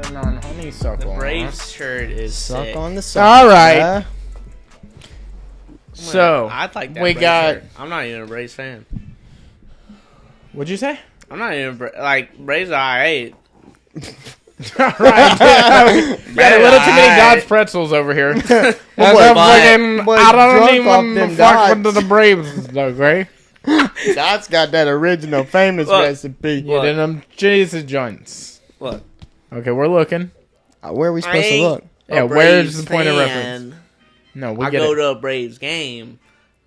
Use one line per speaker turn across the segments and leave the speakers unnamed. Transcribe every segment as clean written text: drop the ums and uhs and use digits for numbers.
Sitting on honeysuckle.
The Braves shirt is
Suck
sick.
on the sucker.
All right.
Yeah.
So
I'd like that.
we
Braves
got.
shirt. I'm not even a Braves fan.
What'd you say?
I'm not even like Braves are alright.
All right. Got a little too many God's pretzels over here.
Boy,
I don't
drunk
even
off them
fuck with
Dots.
the Braves, though, Gray.
That's got that original famous
Look.
recipe.
You did them Jesus joints.
Look,
Okay, we're looking.
Where are we supposed to
ain't
look?
Yeah,
a
where's
Braves
the point of
fan.
reference? No, we
I
get
go
it.
to a Braves game,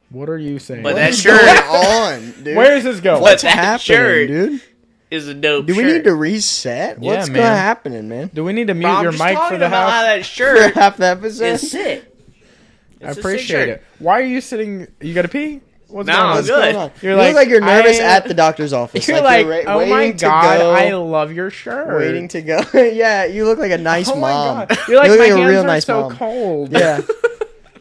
What are you saying?
but
What
that
is
shirt
going on, dude?
Where is this going?
What's
that
happening,
shirt
dude?
is a dope
Do we
shirt.
need to reset?
Yeah,
What's
man.
happening, man?
Do we need to mute
Bro, I'm
your
just
mic for
talking
the
about how
house?
that
For
shirt
half the episode?
is sick.
I
It's a sick
appreciate
shirt.
it. Why are you sitting? You got to pee? What's
No,
going on?
I'm
What's
good.
going on?
You're
You
like,
look like you're nervous
I-
at the doctor's office.
You're like, oh my
waiting to
god,
go,
I love your shirt.
waiting to go. Yeah, you look like a nice
Oh my
mom.
god, you're like
You
my
look like a
hands
real
are
nice
so
mom.
cold.
Yeah.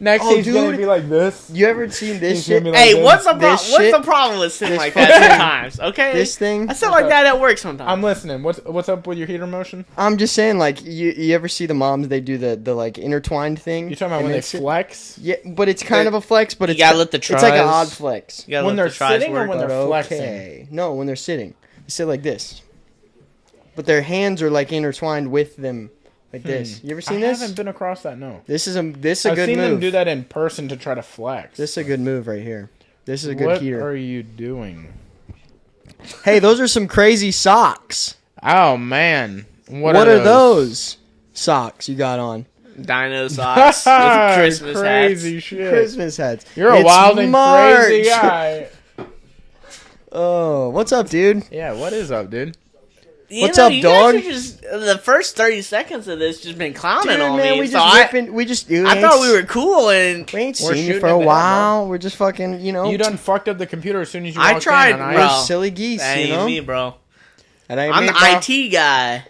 Next
Oh,
he's gonna
dude.
be like this.
You ever seen this
He's
shit?
gonna be like
Hey,
this.
what's
This
the
shit-
problem with sitting
this
like that
fucking-
sometimes? Okay,
This thing?
I sit like that at work sometimes.
I'm listening. What's up with your heater motion?
I'm just saying, like, you ever see the moms, they do the like intertwined thing?
You talking about
and
when they
sit-
flex?
Yeah, but it's kind of a flex, but
You
it's
gotta let the
it's like an
tries-
odd flex.
You gotta
When
let
they're
the tries
sitting or
work.
when they're
But
flexing?
okay. No, when they're sitting. They sit like this. But their hands are like intertwined with them like this. You ever seen
I
this?
haven't been across that. No.
This is a
I've
good
seen them
move.
do that in person to try to flex.
This is a good move right here. This is a good
what
heater.
are you doing?
Hey, those are some crazy socks.
Oh man,
What are those socks you got on?
Dino socks with Christmas
crazy
hats.
shit.
Christmas hats.
You're a
It's
wild and
March.
crazy guy.
Oh, what's up, dude?
Yeah, what is up, dude?
What's up,
you
dog?
Guys are just, the first 30 seconds of this just been clowning
Dude,
on
man,
me.
we
so
just
I
ripping. We just.
I thought we were cool, and
We ain't
We're
seen you
shooting
for
at
a
the head,
while. We're just fucking, you know.
You done fucked up the computer as soon as you
I
walked
tried,
in. and
We're
bro.
silly geese,
that
you
ain't
know.
me, bro.
That ain't
I'm
me,
the
bro.
IT guy.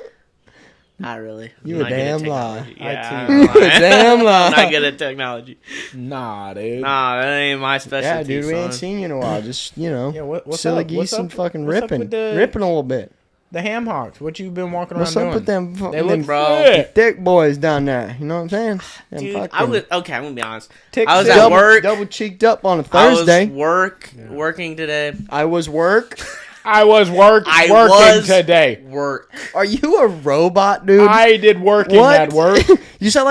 Not really.
You
I'm
a
not good at
damn
technology.
lie.
Yeah,
IT.
I'm
You a
lying.
damn lie.
I'm not good at technology.
Nah, dude.
Nah, that ain't my specialty.
Yeah, dude, we ain't
son.
seen you in a while. Just, you know,
Yeah, what's
silly
up?
geese
What's
and
up?
fucking
What's up
ripping.
with the-
Ripping a little bit.
The ham hocks. What you been walking around
What's up
doing?
with them,
They look
bro.
fit.
thick boys down there? You know what I'm saying? Them
Dude,
fucking
I was okay. I'm gonna be honest.
tick-
I was
double,
at work.
double cheeked up on a
I
Thursday.
was working today.
I was work.
I was working
was-
today.
Work.
Are you a robot, dude?
I did working
what?
at work.
you sound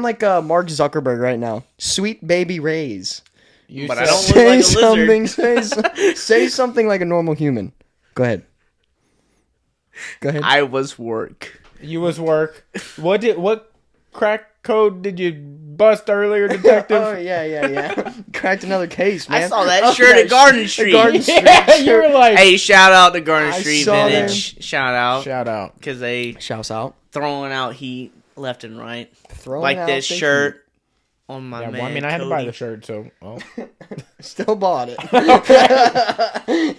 like Mark Zuckerberg right now. Sweet baby Rays.
You
But
said-
I don't look like a
something.
lizard.
Say something like a normal human. Go ahead. Go ahead.
I was work.
You was work. What crack code did you bust earlier, detective?
Oh yeah. Cracked another case, man.
I saw that
Oh,
shirt at Garden
the
Street.
Garden Street
Yeah, you
shirt.
were like,
Hey, shout out to Garden
I
Street
saw
Vintage. Shout out.
shout out.
Because they
Shouts out.
throwing out heat left and right.
Throwing
Like
out
this
the
shirt on my
Yeah,
man.
well, I mean, I had to buy
Cody.
the shirt, so. Oh.
heat. Still bought it.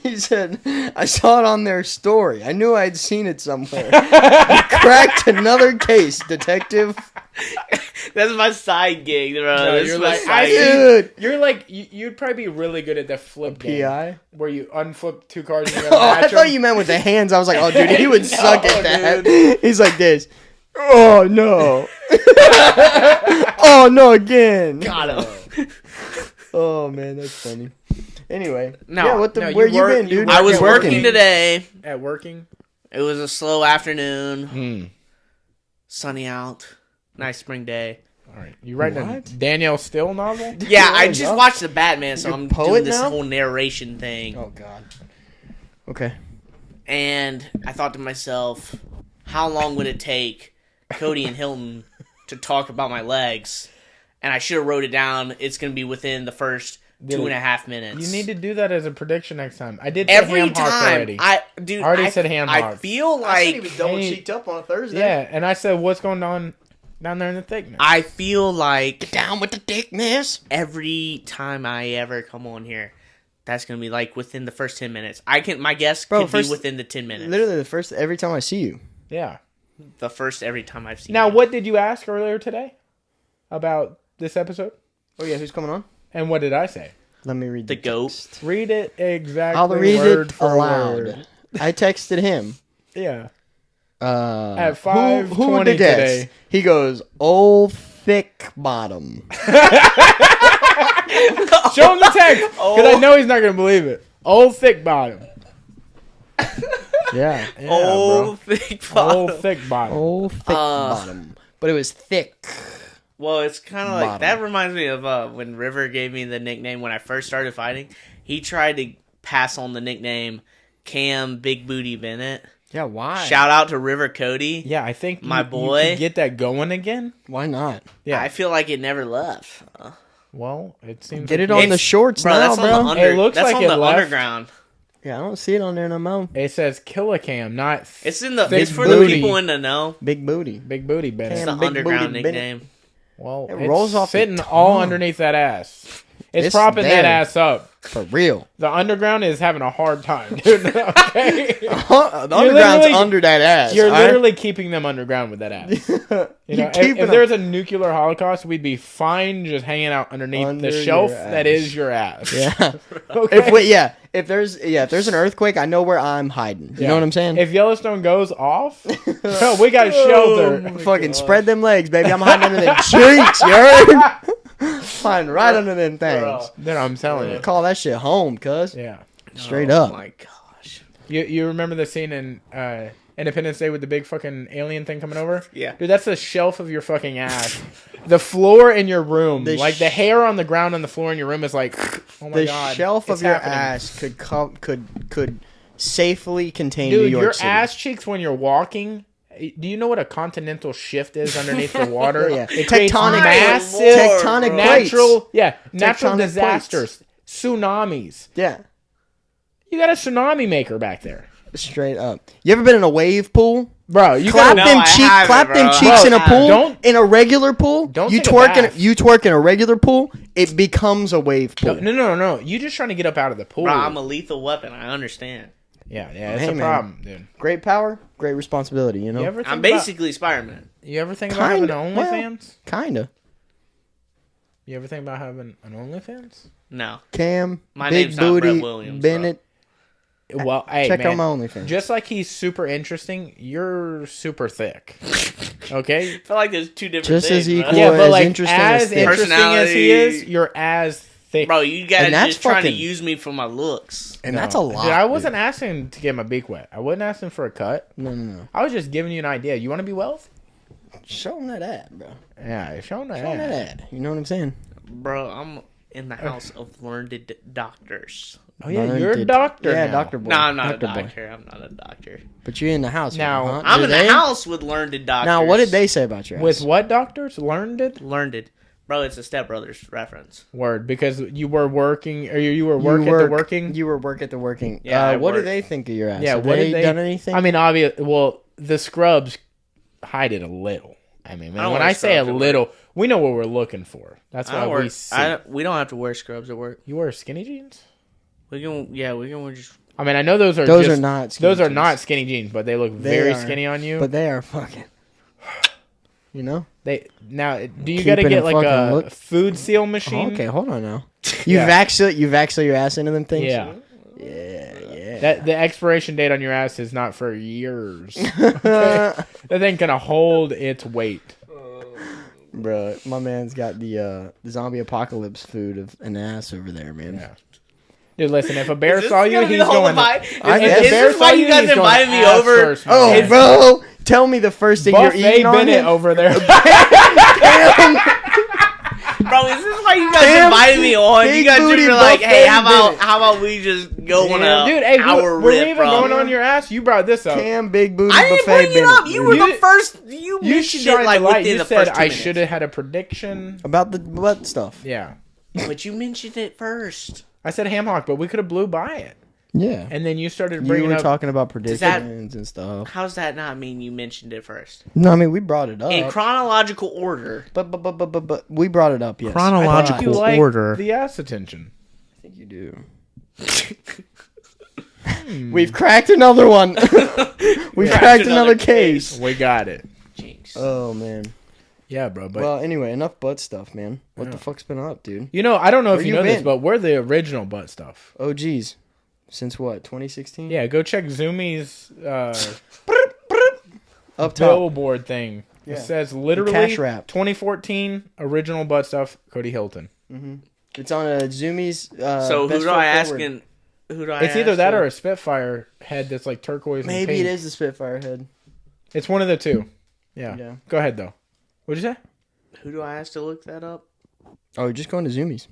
He said, "I saw it on their story. I knew I'd seen it somewhere." Cracked another case, detective.
That's my side gig, bro.
No,
That's
you're
my
like,
side gig.
Dude.
You're like, you'd probably be really good at the flip game.
PI.
Where you unflip two cards and you
Oh,
gotta
I
match
thought
them.
you meant with the hands. I was like, "Oh, dude, he would
No,
suck at that."
dude.
He's like this. Oh no! Oh no! Again.
Got him.
Oh man, that's funny. Anyway,
No,
yeah. What the?
no,
where
you
you
work-
been,
you
dude?
work
I was
at
working today.
At working?
It was a slow afternoon.
Hmm.
Sunny out. Nice spring day.
All right. You writing a
What?
Danielle Still novel?
Yeah, I
There you
just
go.
watched the Batman, so
You're
I'm
a poet
doing this
now?
whole narration thing.
Oh god. Okay.
And I thought to myself, how long would it take Cody and Hilton to talk about my legs? And I should have wrote it down. It's going to be within the first
Dude,
2.5 minutes.
You need to do that as a prediction next time. I did say
every
ham hock
time.
already.
I
already said ham
I
hock.
feel like
double
Hey.
cheeked up on a Thursday.
Yeah, and I said, what's going on down there in the thickness?
I feel like
Down with the thickness.
every time I ever come on here, that's going to be like within the first 10 minutes. My guess
Bro,
could
first-
be within the 10 minutes.
Literally the first every time I see you.
Yeah.
The first every time I've seen
Now,
you.
what did you ask earlier today about this episode?
Oh yeah, who's coming on?
And what did I say?
Let me read
The goat.
text.
Read it exactly
I'll read
word
it
for
aloud.
word.
I texted him.
Yeah. At
Who
5:20
would have guessed?
today.
He goes, old thick bottom.
Show him the text, because I know he's not going to believe it. Old thick bottom.
Yeah.
Old thick bottom.
Old thick bottom.
Old thick bottom. But it was thick.
Well, it's kind of like
Bottom.
that. Reminds me of when River gave me the nickname when I first started fighting. He tried to pass on the nickname Cam Big Booty Bennett.
Yeah, why?
Shout out to River Cody.
Yeah, I think
My
you
boy.
could get that going again.
Why not?
Yeah.
I feel like it never left.
Well, it seems
Get
like
it on the
It's-
shorts
Bro,
now,
that's
bro.
on the
It looks
that's
like
on
it
the
left.
underground.
Yeah, I don't see it on there no more.
It says Killicam, not
It's in the.
Thick
It's for
booty.
the people in the know.
Big booty.
Big Booty Bennett.
It's
Cam
the
Big
underground
Booty
nickname.
Well,
It
it's
rolls off the
sitting all
tongue.
underneath that ass. It's
It's
propping that
there.
ass up.
For real.
The underground is having a hard time, dude. Okay?
The underground's
literally-
under that ass.
You're
all right?
literally keeping them underground with that ass. You know, if there was a nuclear holocaust, we'd be fine just hanging out underneath
Under
the shelf
your
that
ass.
is your ass.
Yeah.
Okay?
If there's an earthquake, I know where I'm hiding. You know what I'm saying?
If Yellowstone goes off, we got a shelter.
Fucking spread them legs, baby. I'm hiding under them cheeks, you heard? Hiding right under them things.
Then I'm telling you.
Call that shit home, cuz.
Yeah.
Straight
Oh
up.
my gosh.
You remember the scene in Independence Day with the big fucking alien thing coming over?
Yeah.
Dude, that's the shelf of your fucking ass. The floor in your room,
The
like the hair on the ground on the floor in your room is like, oh my
The
god.
shelf
it's
of your
happening.
ass could safely contain
Dude,
New York
your
City.
ass cheeks when you're walking. Do you know what a continental shift is underneath the water?
Yeah.
It creates
Tectonic-
massive,
tectonic plates.
natural
Tectonic
disasters, tsunamis.
Yeah.
You got a tsunami maker back there,
Straight up. You ever been in a wave pool?
bro. You
Clap
got
No,
them
I
cheeks.
haven't,
Clap them
bro.
cheeks
Bro,
in a pool.
don't-
in a regular pool.
don't
you
take a
twerk in
bath.
you twerk in a regular pool. It becomes a wave pool.
no. You just trying to get up out of the pool.
Bro, I'm a lethal weapon. I understand.
Yeah, it's
Hey,
a
man.
problem, dude.
Great power, great responsibility. You know.
You ever think
I'm
about-
basically Spider-Man.
You ever think about having
Kinda,
an
well-
OnlyFans?
Kinda.
You ever think about having an OnlyFans?
No.
Cam,
My
Big
name's not Brett
Booty,
Williams,
Bennett.
Well, hey,
Check
man,
out my OnlyFans.
just like he's super interesting, you're super thick. Okay?
I feel like there's two different
Just
things.
as
bro.
equal.
Yeah,
as
but like
interesting
as
as thick.
interesting as he is,
Personality.
you're as thick.
Bro, you guys
And that's
just trying to
fucking-
use me for my looks.
and
No.
that's a lot.
Dude, I
dude.
wasn't asking to get my beak wet. I wasn't asking for a cut.
No.
I was just giving you an idea. You want to be wealthy?
Show him that ad, bro.
Yeah, show that.
Show him that ad. You know what I'm saying?
Bro, I'm in the house of learned doctors.
Oh yeah,
Learned
you're a
it.
doctor.
Yeah,
now.
doctor boy.
No, I'm not
Doctor
a
boy.
doctor. I'm not a doctor.
But you're in the house
Now,
with him, huh?
I'm
Do
in
they?
the house with learned doctors.
Now, what did they say about your ass?
With what doctors? Learned it?
Learned. Bro, it's a Step Brothers reference.
Word, because you were working, or you were work at the working.
You were work at the working.
Yeah, I
what do
work.
they think of your ass?
Yeah,
Have
what
they
did they
done anything?
I mean, obvious. Well, the scrubs hide it a little. I mean,
I don't
when
wear
I say a
scrubs at
little, we know what we're looking for. That's
I
why
don't
we
work.
see.
We don't have to wear scrubs at work.
You wear skinny jeans?
We can just.
I mean, I know those are
Those
just,
are not skinny
those are
jeans.
not skinny jeans, but they look
They
very
are,
skinny on you.
but they are fucking. You know?
They now, do you
Keeping
got to get
it
like
fucking
a
look-
food seal
Oh,
machine?
okay, hold on now.
Yeah.
You vaxxle your ass into them things?
Yeah.
Yeah.
That the expiration date on your ass is not for years. Okay? That thing can hold its weight.
Bruh, my man's got the zombie apocalypse food of an ass over there, man.
Yeah. Dude, listen, if a bear
Is this
saw you,
gonna be
he's
the whole
going.
invite?
If
I
a
guess.
Is
bear
this
saw
why you guys
he's going
invited me
ass
over?
first, man.
Oh, bro, tell me the first thing
Buffet
you're eating on
Bennett
it.
over there.
Bro, is this why you guys
Damn
invited me on? You
big
guys just
booty
were like,
buffet
hey,
Bennett.
how about we just go on a
Dude, hey,
hour
were we
rip,
even
bro?
going on your ass? You brought this up.
Cam Big Booty
I didn't
Buffet
bring it
Bennett.
up. You were
You
the
did-
first. You
You
mentioned
shined
it like
the light.
within
You
the
said
first 2
I
minutes.
should have had a prediction.
About the butt stuff.
Yeah.
But you mentioned it first.
I said ham hock, but we could have blew by it.
Yeah.
And then you started
You
bringing
were
up.
talking about
that-
predictions and stuff.
How does that not mean you mentioned it first?
No, I mean, we brought it up.
In chronological order.
But we brought it up, yes.
I think you like
order.
the ass attention.
I think you do. We've cracked another one. We've cracked another case.
We got it.
Jinx.
Oh, man.
Yeah, bro. But
Well, anyway, enough butt stuff, man. What
Yeah.
the fuck's been up, dude?
you know, I don't know
Where
if you
you
know this,
been?
but we're the original butt stuff.
Oh, geez. Since what, 2016?
Yeah, go check Zoomies.
Up top.
billboard thing.
Yeah.
It says literally
cash wrap.
2014 original butt stuff, Cody Hilton.
Mm-hmm. It's on a Zoomies.
So who do I ask?
It's either that or a Spitfire head that's like turquoise.
Maybe
and pink.
it is the Spitfire head.
It's one of the two. Yeah. Go ahead though. What'd you say?
Who do I ask to look that up?
Oh, just going to Zoomies.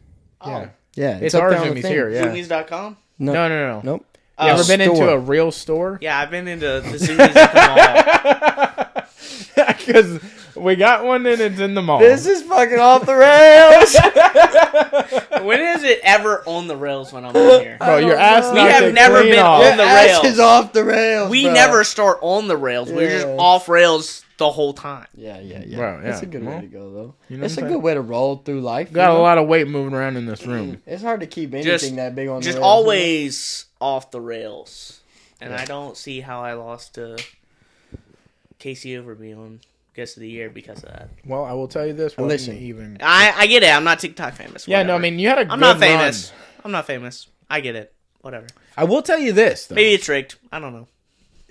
Yeah.
Yeah.
It's our Zoomies here. Yeah.
Zoomies.com?
No.
Nope.
You ever been into a real store?
Yeah, I've been into the Zoomies at the mall.
Because we got one and it's in the mall.
This is fucking off the rails.
When is it ever on the rails when I'm in here?
Bro, your ass
We have never been on the rails.
Ass is off the rails.
We
bro.
never start on the rails. We're just off rails the whole time.
Yeah.
Bro,
That's a good way to go, though.
You know
It's a good way to roll through life.
Got a lot of weight moving around in this room.
It's hard to keep anything that big on the rails.
Just always off the rails. And I don't see how I lost to Casey Overby on Guest of the Year because of that.
Well, I will tell you this.
Listen.
Even.
I get it. I'm not TikTok famous.
Yeah,
Whatever.
no, I mean, you had a good
I'm not famous.
run.
I'm not famous. I get it. Whatever.
I will tell you this, though.
Maybe it's rigged. I don't know.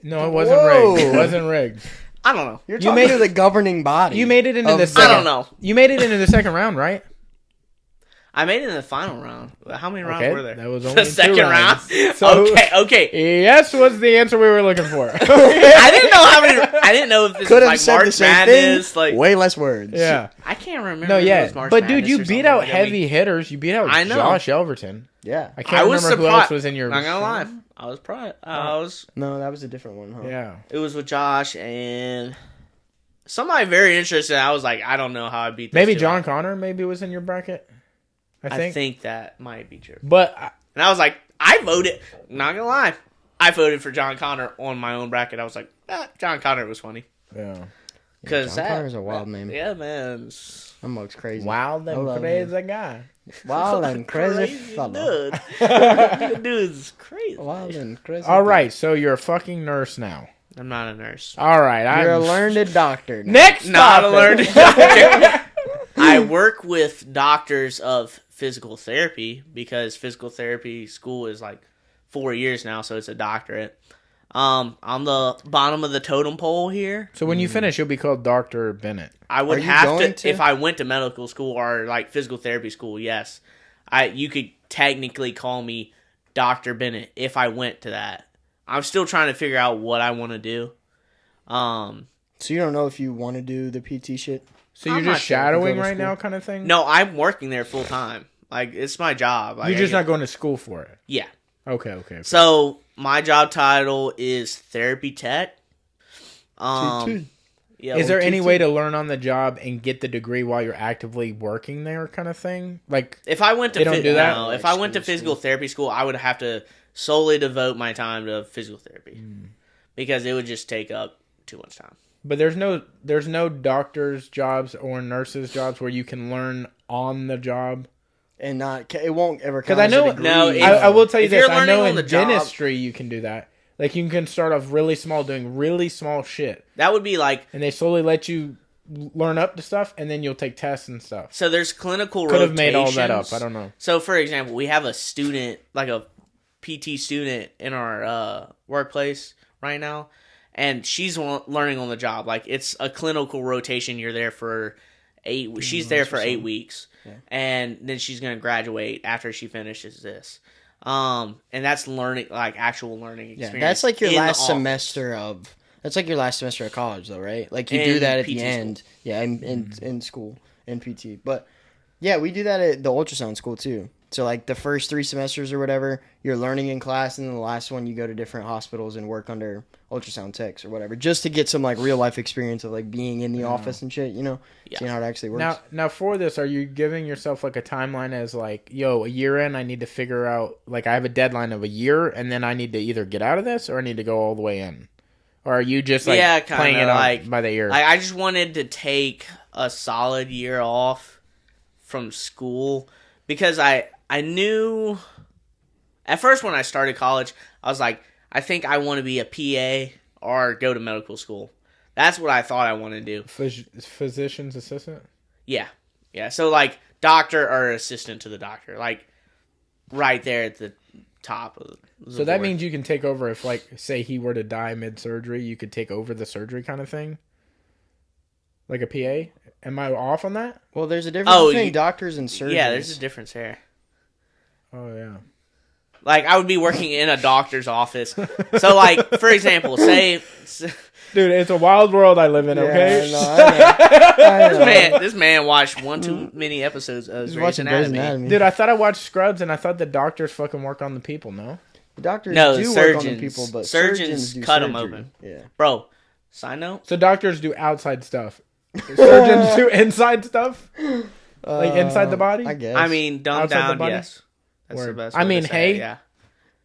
No, it wasn't
Whoa.
rigged. It wasn't rigged.
I don't know.
You're talking to the governing body.
You made it into the
I
second.
don't know.
You made it into the second round, right?
I made it in the final round. How many rounds were there?
That was only
the second
two
round.
rounds. So,
Okay.
Yes was the answer we were looking for.
I didn't know how many. I didn't know if this
Could
was
have
like
said
March
the same
Madness.
thing.
Like
Way less words.
Yeah.
I can't remember.
No,
if it
yeah.
was March
But dude,
Madness
you
or
beat
something.
out
Like, I mean,
heavy hitters. You beat out
I know.
Josh Elverton.
Yeah.
I can't remember who else was in your.
Not gonna lie. I was proud.
No, that was a different one, huh?
Yeah.
It was with Josh and somebody very interested. I was like, I don't know how I beat. This
Maybe
dude.
John Connor maybe was in your bracket.
I think that might be true.
But
And I was like, I voted. Not gonna lie, I voted for John Connor on my own bracket. I was like, John Connor was funny.
yeah.
Because
John Connor's a wild name.
Yeah, man.
That mug's crazy.
Wild and crazy guy.
Wild and crazy fellow.
Dude. Dude's crazy.
Wild and crazy.
All right, so you're a fucking nurse now.
I'm not a nurse.
All right,
You're a learned doctor. Now.
Next
Not a
topic.
learned doctor. I work with doctors of physical therapy because physical therapy school is like 4 years now, so it's a doctorate. I'm the bottom of the totem pole here.
So when you finish, you'll be called Dr. Bennett.
I would
Are you
have
going to?
if I went to medical school or like physical therapy school. Yes, you could technically call me Dr. Bennett if I went to that. I'm still trying to figure out what I want to do.
So you don't know if you want to do the PT shit?
So you're
I'm
just
not sure.
shadowing
Go to
right
school.
now kind of thing?
No, I'm working there full time. Like it's my job. Like,
You're just not going to school for it?
Yeah.
Okay.
So my job title is therapy tech. Yeah.
Is there any way to learn on the job and get the degree while you're actively working there kind of thing? Like,
if I went to
they don't do that?
No, if I went to physical therapy school, I would have to solely devote my time to physical therapy because it would just take up too much time.
but there's no doctors' jobs or nurses' jobs where you can learn on the job.
And not, it won't ever
Because
come
I
as a
know,
degree.
No,
I will tell you
if
this.
you're
I know
learning on
in
the job-
dentistry you can do that. Like you can start off really small, doing really small shit,
That would be like,
and they slowly let you learn up to stuff, and then you'll take tests and stuff.
so there's clinical
Could have
rotations.
made all that up. I don't know.
So, for example, we have a student, like a PT student in our workplace right now, and she's learning on the job. Like, it's a clinical rotation. You're there for 8 weeks. She's there for 8 weeks.
Yeah.
And then she's going to graduate after she finishes this. And that's learning, like, actual learning experience.
Yeah, that's like your
in the
last
office.
semester of... That's like your last semester of college, though, right? Like, you
In
do that at
PT
the
school.
end. Yeah, in school, in PT. But, yeah, we do that at the ultrasound school, too. So, like, the first 3 semesters or whatever, you're learning in class, and then the last one, you go to different hospitals and work under ultrasound techs or whatever, just to get some, like, real-life experience of, like, being in the office and shit, you know?
Yeah.
Seeing how it actually works.
Now for this, are you giving yourself like a timeline as like, yo, a year in, I need to figure out, like, I have a deadline of a year, and then I need to either get out of this or I need to go all the way in? Or are you just like playing it
like,
by the ear?
I just wanted to take a solid year off from school because I knew at first when I started college, I was like, I think I want to be a PA or go to medical school. That's what I thought I wanted to do.
Physician's assistant?
Yeah. So like doctor or assistant to the doctor, like right there at the top of
So that means you can take over if, like, say he were to die mid-surgery, you could take over the surgery kind of thing? Like a PA? Am I off on that?
Well, there's a difference between doctors and surgeons.
Yeah, there's a difference here.
Oh, yeah.
Like, I would be working in a doctor's office. So, like, for example, say...
Dude, it's a wild world I live in, okay?
I know.
This man watched one too many episodes of Grey's Anatomy.
Dude, I thought I watched Scrubs, and I thought the doctors fucking work on the people, no?
The doctors do work on the people, but
surgeons
do
cut
surgery.
them open.
Yeah.
Bro, side note?
So doctors do outside stuff. Surgeons do inside stuff? Like inside the body?
I guess.
I mean, dumbed down, yes.
That's the best way to say it, yeah.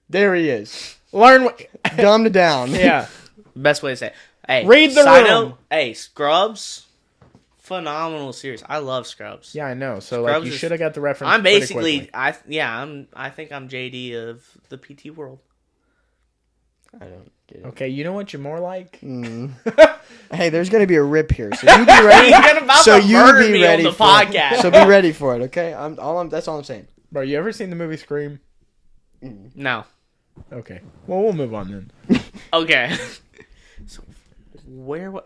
There he is.
Learn
dumbed down.
Yeah.
Best way to say it. Hey,
read the
side
room.
Note, hey, Scrubs, phenomenal series. I love Scrubs.
Yeah, I know. So Scrubs, like, you should have got the reference.
I'm basically, I think I'm JD of the PT world.
I don't get it.
Okay, you know what you're more like?
Hey, there's gonna be a rip here, so you be ready.
So you be ready for podcast.
So be ready for it, okay? That's all I'm saying.
Bro, you ever seen the movie Scream?
No.
Okay. Well, we'll move on then.
Okay. So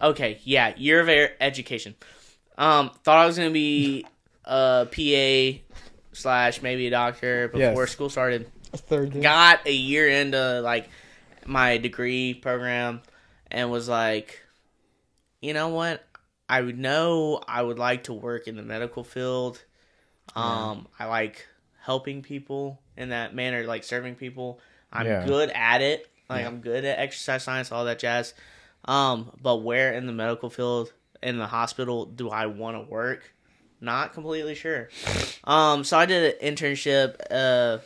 okay, yeah, year of education. Thought I was gonna be a PA / maybe a doctor before school started. Got a year into like my degree program and was like, you know what? I would like to work in the medical field. I like helping people in that manner, like serving people. I'm good at it. Like I'm good at exercise science, all that jazz. But where in the medical field, in the hospital, do I want to work? Not completely sure. So I did an internship,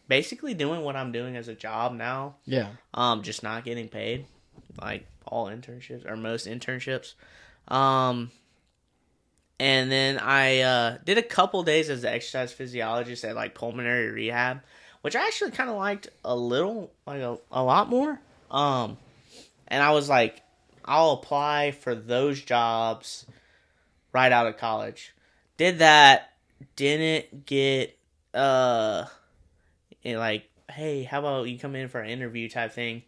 basically doing what I'm doing as a job now.
Yeah.
Just not getting paid, like all internships or most internships. And then I did a couple days as an exercise physiologist at like pulmonary rehab, which I actually kind of liked a little, like a lot more. And I was like, I'll apply for those jobs right out of college. Did that, didn't get, like, hey, how about you come in for an interview type thing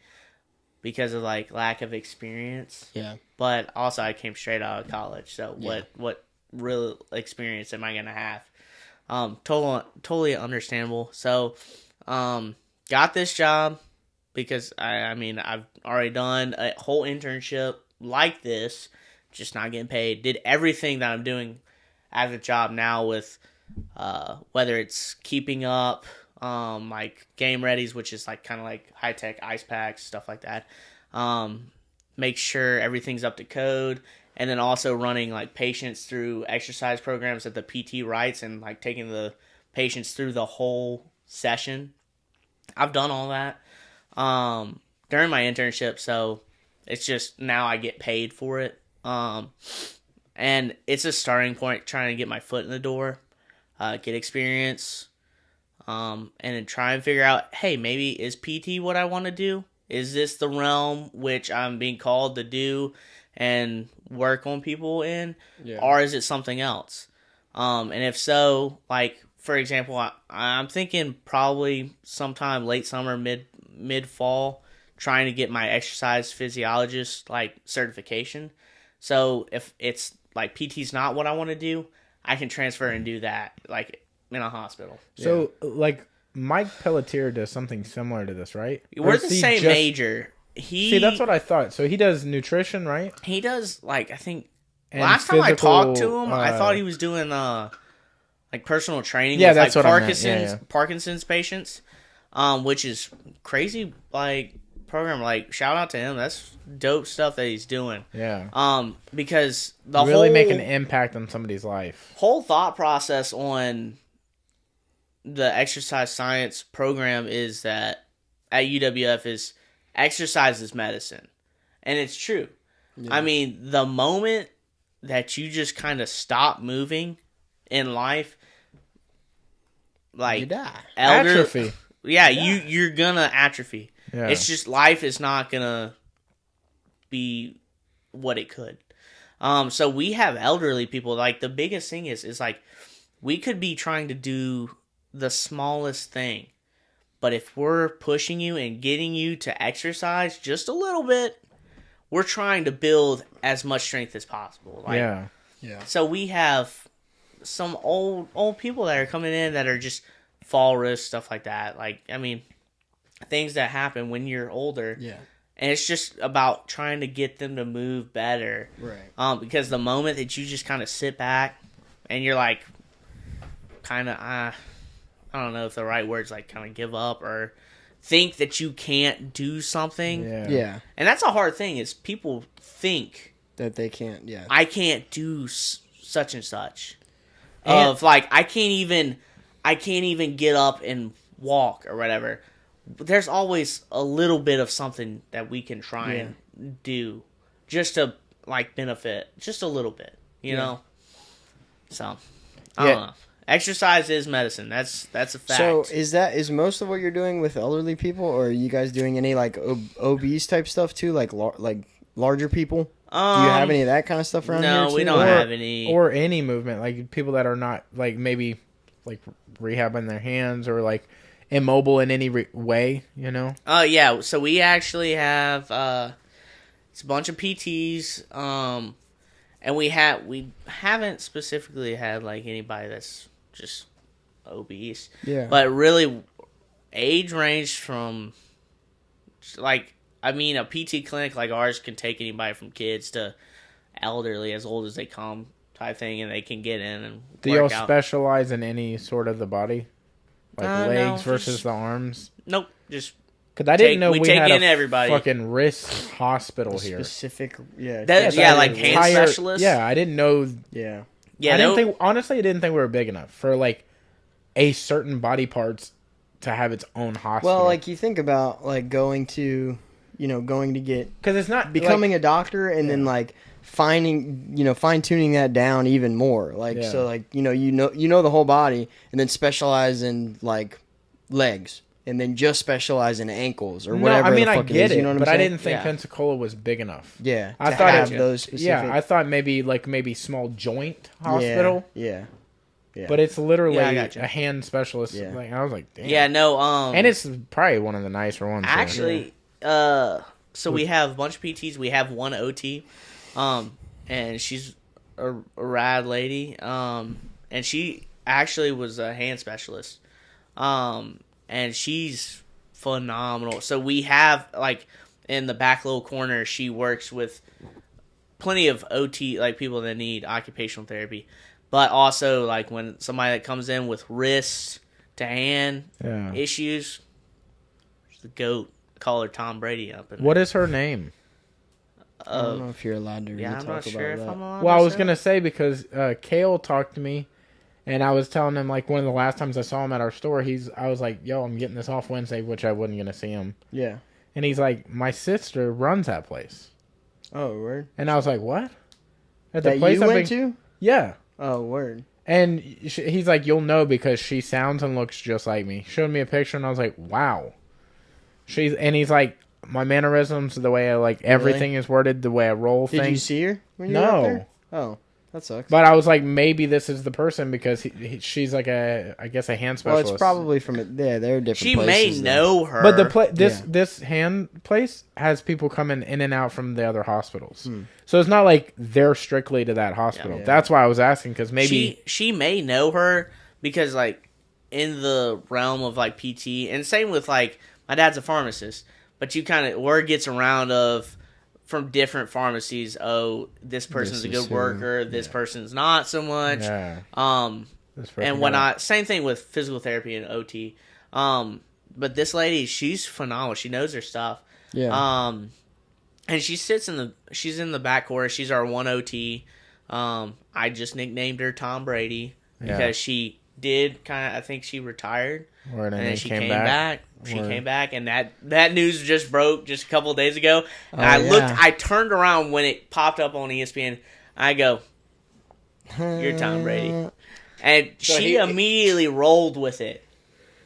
because of, like, lack of experience.
Yeah.
But also I came straight out of college, so what real experience am I going to have? Totally understandable. So, got this job because, I've already done a whole internship like this, just not getting paid. Did everything that I'm doing as a job now with, whether it's keeping up, like game readies, which is like kind of like high tech ice packs, stuff like that. Make sure everything's up to code, and then also running like patients through exercise programs that the PT writes and like taking the patients through the whole session. I've done all that during my internship, so it's just now I get paid for it. And it's a starting point trying to get my foot in the door, get experience, and then try and figure out, hey, maybe is PT what I want to do? Is this the realm which I'm being called to do and work on people in? Yeah. Or is it something else? And if so, like, for example, I'm thinking probably sometime late summer, mid fall, trying to get my exercise physiologist, like, certification. So if it's, like, PT's not what I want to do, I can transfer and do that, like, in a hospital.
So, like, Mike Pelletier does something similar to this, right?
We're the same major.
See, that's what I thought. So he does nutrition, right?
He does, like, I think, last time I talked to him, I thought he was doing, like, personal training with,
that's
like,
what
Parkinson's patients, which is crazy, like, program. Like, shout out to him. That's dope stuff that he's doing.
Yeah.
Because the
really make an impact on somebody's life.
Whole thought process on the exercise science program is that at UWF is exercise is medicine. And it's true. Yeah. I mean, the moment that you just kind of stop moving in life, like,
you die.
Atrophy.
Yeah, you're gonna atrophy. Yeah. It's just life is not gonna be what it could. So we have elderly people. Like, the biggest thing is like we could be trying to do the smallest thing, But if we're pushing you and getting you to exercise just a little bit, we're trying to build as much strength as possible. Like,
yeah.
So we have some old people that are coming in that are just fall risk, stuff like that. Like, I mean, things that happen when you're older.
Yeah.
And it's just about trying to get them to move better.
Right.
Because the moment that you just kind of sit back and you're like, kind of, I don't know if the right word's like kind of give up or think that you can't do something.
Yeah.
And that's a hard thing is people think
that they can't,
I can't do such and such. Of like, I can't even get up and walk or whatever. There's always a little bit of something that we can try and do just to like benefit just a little bit, you know? So, I don't know. Exercise is medicine. That's a fact.
So is most of what you're doing with elderly people, or are you guys doing any like obese type stuff too, like larger people? Do you have any of that kind of stuff around here?
No, we don't have any.
Or any movement, like people that are not like maybe like rehabbing their hands or like immobile in any way, you know?
Yeah. So we actually have it's a bunch of PTs, and we haven't specifically had like anybody that's just obese.
Yeah.
But really, age range from like, I mean, a PT clinic like ours can take anybody from kids to elderly, as old as they come, type thing, and they can get in and
do y'all specialize in any sort of the body, like legs versus the arms?
Nope, just
because I didn't know we had a
everybody.
Fucking wrist hospital here.
Specific,
like hand specialists.
Yeah, I didn't know.
Yeah,
I didn't think. Honestly, I didn't think we were big enough for like a certain body parts to have its own hospital.
Well, like you think about like going to get,
because it's not
becoming a doctor and then like fine tuning that down even more. Like so, like you know the whole body, and then specialize in like legs, and then just specialize in ankles or whatever.
I mean,
the fuck
I get it,
you know what
but
I'm
I
saying?
didn't think Pensacola was big enough.
Yeah,
I thought
have those specific.
Yeah, I thought maybe small joint hospital.
Yeah.
But it's literally a hand specialist.
Yeah.
Like, I was like, damn.
Yeah, no.
And it's probably one of the nicer ones.
Actually, so we have a bunch of PTs. We have one OT, and she's a rad lady. And she actually was a hand specialist. And she's phenomenal. So we have like in the back little corner, she works with plenty of OT, like people that need occupational therapy. But also, like, when somebody that comes in with wrist to hand issues, the GOAT, call her Tom Brady up.
What is her name?
I don't know if you're allowed to really talk about that.
Well, I was going to say, because Kale talked to me, and I was telling him, like, one of the last times I saw him at our store, I was like, yo, I'm getting this off Wednesday, which I wasn't going to see him.
Yeah.
And he's like, my sister runs that place.
Oh, word.
And I was like, what?
At the place you went to?
Yeah.
Oh, word.
And he's like, you'll know because she sounds and looks just like me. Showed me a picture, and I was like, wow. And he's like, my mannerisms, the way I, like, everything is worded, the way I roll things.
Did you see her when you were up there? Oh, that sucks.
But I was like, maybe this is the person because she's like I guess a hand specialist.
Well, it's probably from it. Yeah, they're different
She
places.
May know her.
But this hand place has people coming in and out from the other hospitals. So it's not like they're strictly to that hospital.
Yeah.
That's why I was asking, because maybe...
She may know her because, like, in the realm of, like, PT, and same with, like, my dad's a pharmacist, but you kind of... Word gets around from different pharmacies, this person's a good worker, this person's not so much.
Yeah.
And whatnot. Same thing with physical therapy and OT. But this lady, she's phenomenal. She knows her stuff.
Yeah.
And she's in the back court. She's our one OT. I just nicknamed her Tom Brady because she did I think she retired.
And
then she came back. She came back, and that news just broke just a couple of days ago. And I turned around when it popped up on ESPN. I go, you're Tom Brady. And so she immediately rolled with it.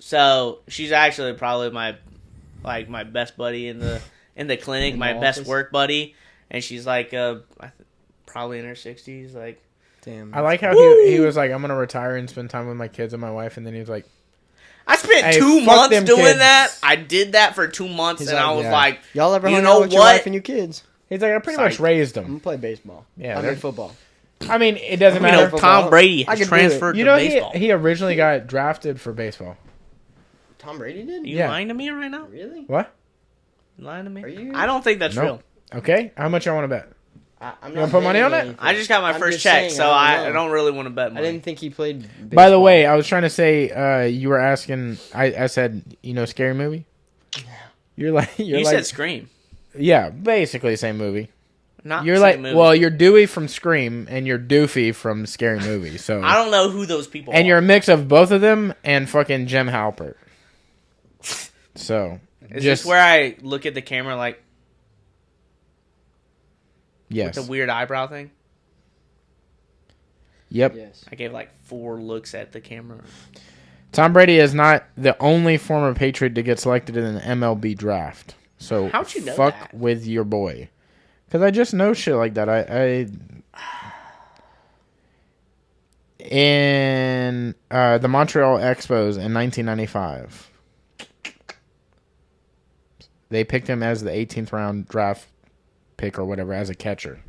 So she's actually probably my best buddy in the clinic, my best work buddy, and she's like probably in her 60s. Like,
damn.
I like how he was like, I'm gonna retire and spend time with my kids and my wife, and then he was like,
I spent 2 months doing that. I did that for 2 months, and I was like,
y'all ever hung out with your wife and your kids?
He's like, I pretty much raised them.
I'm going to play baseball.
Yeah,
I mean football.
I mean, it doesn't matter.
Tom Brady transferred to baseball.
He originally got drafted for baseball.
Tom Brady did?
Are you lying to me right now?
Really?
What?
You lying to me?
Are you?
I don't think that's real.
Okay. How much I want to bet?
I'm
you want to put money on it?
I just got my first check, so I don't really want to bet money.
I didn't think he played baseball.
By the way, I was trying to say, you were asking, I said, Scary Movie?
Yeah.
You said Scream.
Yeah, basically the same movie.
Not
you're
like, movie.
Well, you're Dewey from Scream, and you're Doofy from Scary Movie, so.
I don't know who those people are.
And you're a mix of both of them and fucking Jim Halpert. So.
Is this where I look at the camera like.
Yes.
With the weird eyebrow thing?
Yep.
Yes.
I gave like 4 looks at the camera.
Tom Brady is not the only former Patriot to get selected in an MLB draft. So
how'd you know
fuck
that?
with your boy. Because I just know shit like that. In the Montreal Expos in 1995, they picked him as the 18th round draft pick or whatever as a catcher.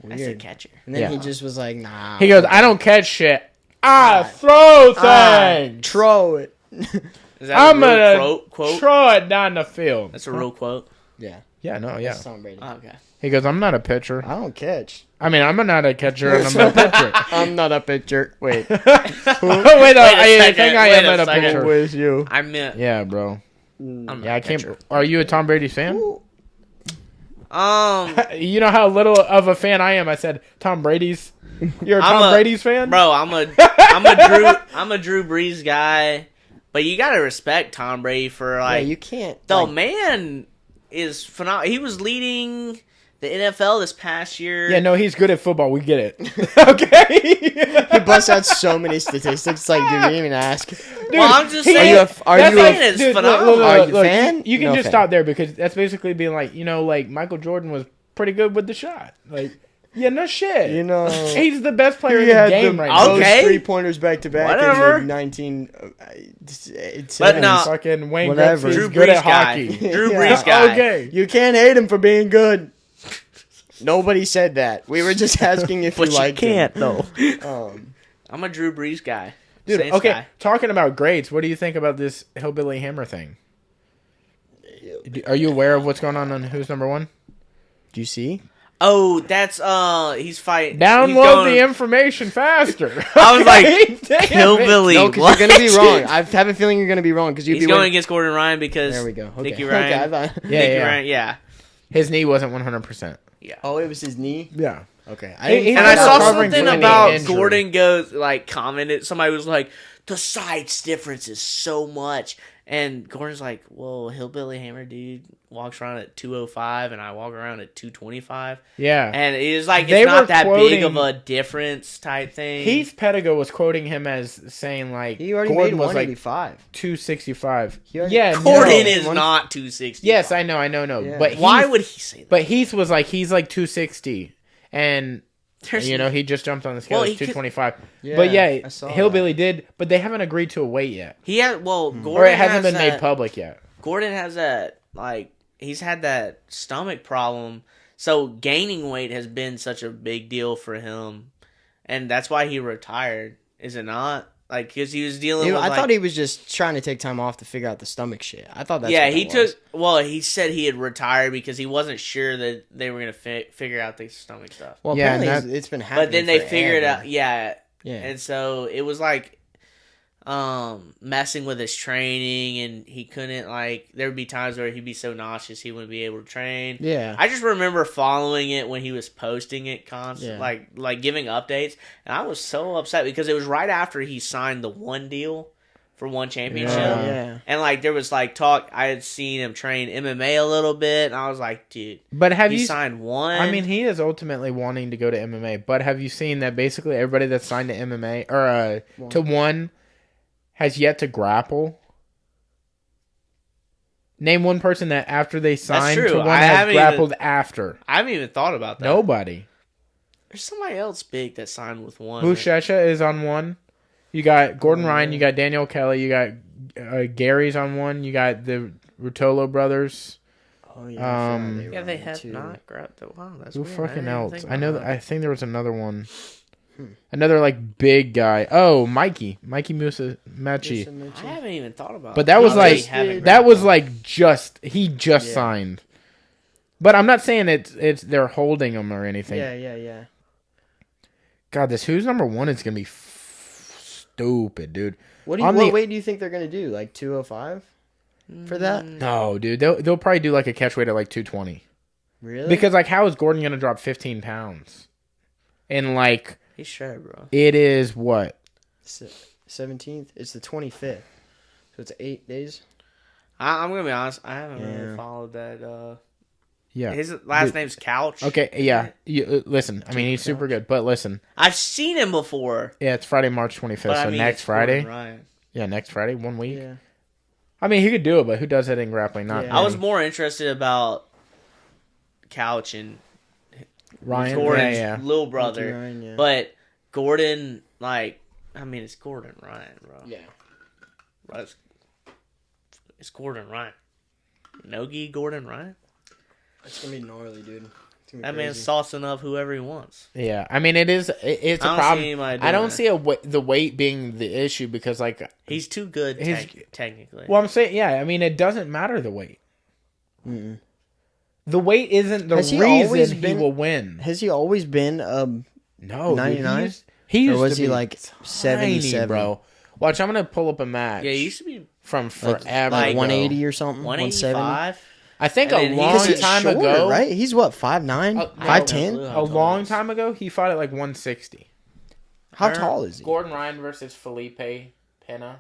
As a catcher.
And then he just was like, nah.
He goes, I don't catch shit. I throw things.
Throw it.
Is that a real quote?
Throw it down the field.
That's a real quote?
Yeah.
Yeah, no, yeah.
That's Tom Brady.
Oh, okay.
He goes, I'm not a pitcher.
I don't catch.
I mean, I'm not a catcher and I'm not a pitcher.
I'm not a pitcher. Wait.
I think I am a pitcher.
With you.
I meant.
Yeah, bro.
I'm
I can't. Are you a Tom Brady fan?
Ooh.
You know how little of a fan I am. I said Tom Brady's. You're a Tom Brady's fan,
bro. I'm a Drew Brees guy, but you gotta respect Tom Brady for like.
Yeah, you can't.
The man is phenomenal. He was leading the NFL this past year.
Yeah, no, he's good at football. We get it. Okay.
He busts out so many statistics. Like, dude, you didn't even ask. Dude,
well, I'm just saying.
Are you a
phenomenal?
Are you a fan?
You can just stop there because that's basically being like, like Michael Jordan was pretty good with the shot. Like, yeah, no shit. He's the best player in the game right now.
Okay. 3-pointers back to back.
Whatever.
In the 19.
But no,
fucking Wayne
whatever.
Gretzky's good at hockey.
Drew Brees guy.
Okay.
You can't hate him for being good. Nobody said that. We were just asking if you liked him.
But you can't, though. I'm a Drew Brees guy.
Dude,
Saints
okay,
guy.
talking about grades, what do you think about this Hillbilly Hammer thing? Are you aware of what's going on Who's Number One?
Do you see?
Oh, that's, he's fighting.
Download the information faster.
I was like, Hillbilly.
No, because you're going to be wrong. I have a feeling you're going to be wrong. Because
he's going against Gordon Ryan because.
There we go. Okay.
Nicky Ryan.
Okay,
Nicky Ryan, yeah.
His knee wasn't 100%.
Yeah.
Oh, it was his knee?
Yeah.
Okay.
I saw something about Gordon commented. Somebody was like, the size difference is so much. And Gordon's like, well, Hillbilly Hammer dude walks around at 205 and I walk around at 225.
Yeah.
And it's like, it's not that big of a difference type thing.
Heath Pettigo was quoting him as saying, like,
he already
Gordon
made
was like
265.
265.
Gordon is not 260.
Yes, I know.
Yeah.
But
why would he say that?
But Heath was like, he's like 260. And, he just jumped on the scale. It's 225.
Yeah,
but yeah, Hillbilly
that.
did, but they haven't agreed to a weight yet.
Gordon
or it hasn't been made public yet.
Gordon has that, he's had that stomach problem. So gaining weight has been such a big deal for him. And that's why he retired, is it not? Like, because he was dealing with.
I thought he was just trying to take time off to figure out the stomach shit. I thought that's
he said he had retired because he wasn't sure that they were going to figure out the stomach stuff.
Well, apparently it's been happening.
But then they figured
out.
it out. Yeah. And so it was like messing with his training, and he couldn't, there would be times where he'd be so nauseous he wouldn't be able to train.
Yeah.
I just remember following it when he was posting it constantly, like giving updates, and I was so upset because it was right after he signed the one deal for one championship.
Yeah.
And there was talk, I had seen him train MMA a little bit, and I was like, dude,
but have you
signed one?
I mean, he is ultimately wanting to go to MMA, but have you seen that basically everybody that's signed to MMA or to one has yet to grapple? Name one person that after they signed to one has grappled after.
I haven't even thought about that.
Nobody.
There's somebody else big that signed with one.
Buchecha is on one. You got Gordon Ryan. You got Daniel Kelly. You got Gary's on one. You got the Rutolo brothers.
Oh yeah.
They have not grabbed the. Wow, that's
who
weird.
fucking else? I know. I think there was another one.
Hmm.
Another like big guy. Oh, Mikey Musa Machi.
I haven't even thought about.
But that was he just signed. But I'm not saying it's they're holding him or anything.
Yeah.
God, this who's number one is gonna be stupid, dude.
What weight do you think they're gonna do? Like 205 for that?
No, dude. They'll probably do like a catch weight at like 220.
Really?
Because like, how is Gordon gonna drop 15 pounds? And like,
he's sure, bro.
It is what?
17th. It's the 25th. So it's 8 days.
I'm gonna be honest. I haven't really followed that.
Yeah.
His last name's Couch.
Okay, yeah. Listen, I mean, he's super good, but listen.
I've seen him before.
Yeah, it's Friday, March 25th, so next Friday. Yeah, next Friday, 1 week.
Yeah.
I mean, he could do it, but who does that in grappling? Not
I was more interested about Couch and
Ryan,
Gordon's little brother.
Ryan,
But Gordon, like, I mean, it's Gordon Ryan, bro.
Yeah.
It's Gordon Ryan. Nogi Gordon Ryan?
It's going to be gnarly, dude.
That man's saucing up whoever he wants.
Yeah, I mean, it's a problem. I don't see the weight being the issue because, like...
He's too good, technically.
Well, I'm saying, yeah, I mean, it doesn't matter the weight.
Mm-mm.
The weight isn't the reason he will win.
Has he always been
no
99?
He used
or was
to
he
be
like 77,
bro? Watch, I'm gonna pull up a match.
Yeah, he used to be
from forever,
like 180 or something.
185.
I think a long time ago,
right? He's what 5'9", 5'10".
A long time ago, he fought at like 160.
How tall is he?
Gordon Ryan versus Felipe Pena.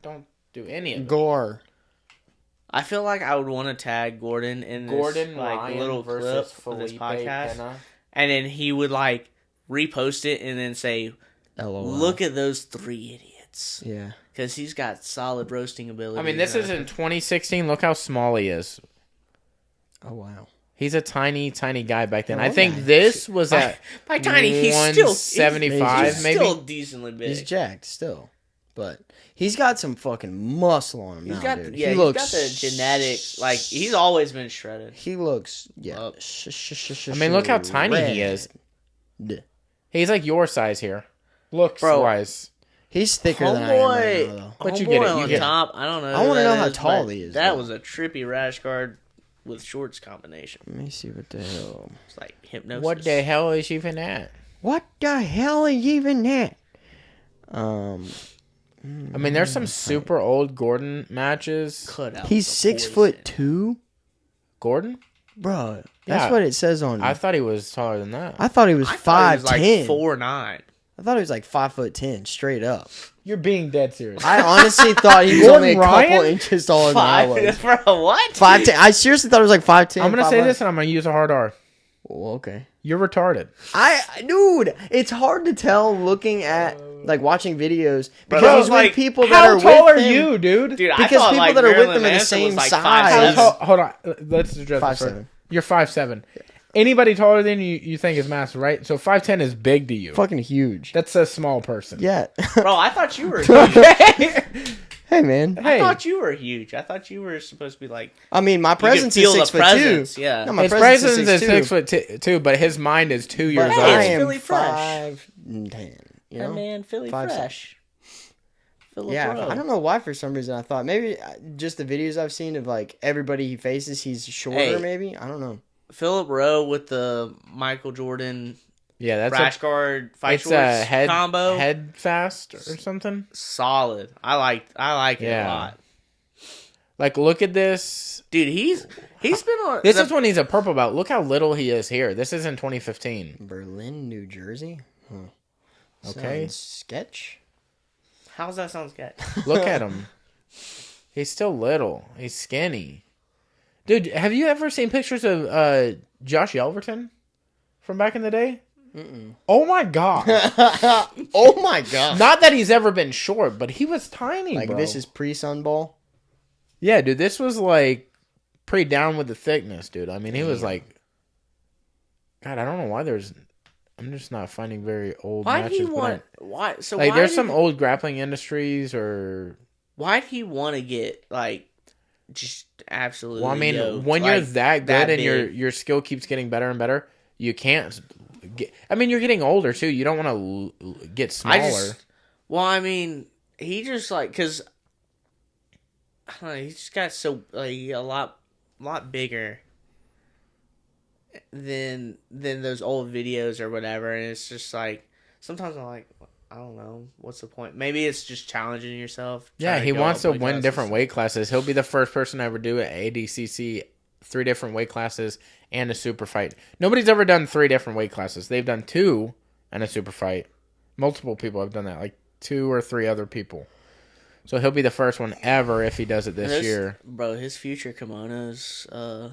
Don't do any of it.
Gore.
I feel like I would want to tag Gordon in this like little clip for this podcast, Pena. And then he would like repost it and then say,
LOL.
"Look at those 3 idiots."
Yeah,
because he's got solid roasting ability.
I mean, this is in 2016. Look how small he is.
Oh wow,
he's a tiny guy back then. I think this was at
by tiny. He's still
75, maybe.
Still decently big.
He's jacked still, but. He's got some fucking muscle on him now, dude.
Yeah, he's got the genetic, like, he's always been shredded.
He looks,
I mean, look how tiny he is. He's like your size here. Looks-wise.
He's thicker than I am right now, though.
But you get it.
On top, I don't know.
I want to know how tall he is.
That was a trippy rash guard with shorts combination.
Let me see what the hell.
It's like hypnosis.
What the hell is even that?
What the hell is even that?
I mean, there's some super old Gordon matches.
He's 6'2".
Gordon,
bro. That's what it says on.
I thought he was taller than that.
I thought he was 5'10".
Like 4'9".
I thought he was like 5'10", straight up.
You're being dead serious.
I honestly thought he was only a couple inches taller than I was.
Bro, what?
5'10". I seriously thought it was like 5'10".
I'm gonna say this, and I'm gonna use a hard R.
Well, okay.
You're retarded.
Dude, it's hard to tell looking at like watching videos because
like
people that are with
how tall are
him,
you, dude?
Because
people
like
that are with
Marilyn
them are the
Manson
same
like
size.
Hold on, let's address this.
5'7".
You're 5'7". Yeah. Anybody taller than you think is massive, right? So 5'10" is big to you.
Fucking huge.
That's a small person.
Yeah.
Bro, I thought you were huge.
Hey, man.
I thought you were huge. I thought you were supposed to be like...
I mean, my presence is 6'2".
Yeah.
No, my
his presence is 6'2", but his mind is 2 years old.
I am
Philly fresh.
5'10". You
That
know?
man, Philly fresh.
Yeah, I don't know why for some reason I thought maybe just the videos I've seen of like everybody he faces, he's shorter. Maybe I don't know.
Philip Rowe with the Michael Jordan,
that's
rash guard fight shorts combo,
head fast or something.
Solid. I like it a lot.
Like, look at this,
dude. He's been on.
This is when he's a purple belt. Look how little he is here. This is in 2015.
Berlin, New Jersey. Huh.
Okay.
Sounds sketch.
How's that sound sketch?
Look at him. He's still little. He's skinny. Dude, have you ever seen pictures of Josh Yelverton from back in the day?
Mm-mm.
Oh my god.
Oh my god.
Not that he's ever been short, but he was tiny,
like,
bro.
this is pre-Sun Bowl?
Yeah, dude, this was like pretty down with the thickness, dude. I mean, he was like... God, I don't know why there's... I'm just not finding very old matches.
Why? So
like,
why
there's some old grappling industries or
why'd he want to get like just absolutely?
Well, I mean,
yoked,
when you're that good and
big.
your skill keeps getting better and better, you can't. I mean, you're getting older too. You don't want to get smaller.
I mean, he just like because I don't know, he just got so like a lot bigger than those old videos or whatever, and it's just like sometimes I'm like, I don't know, what's the point? Maybe it's just challenging yourself.
Yeah, he wants to win different weight classes. He'll be the first person to ever do it. ADCC, 3 different weight classes and a super fight. Nobody's ever done 3 different weight classes. They've done 2 and a super fight. Multiple people have done that, like 2 or 3 other people. So he'll be the first one ever if he does it this year.
Bro, his future kimonos.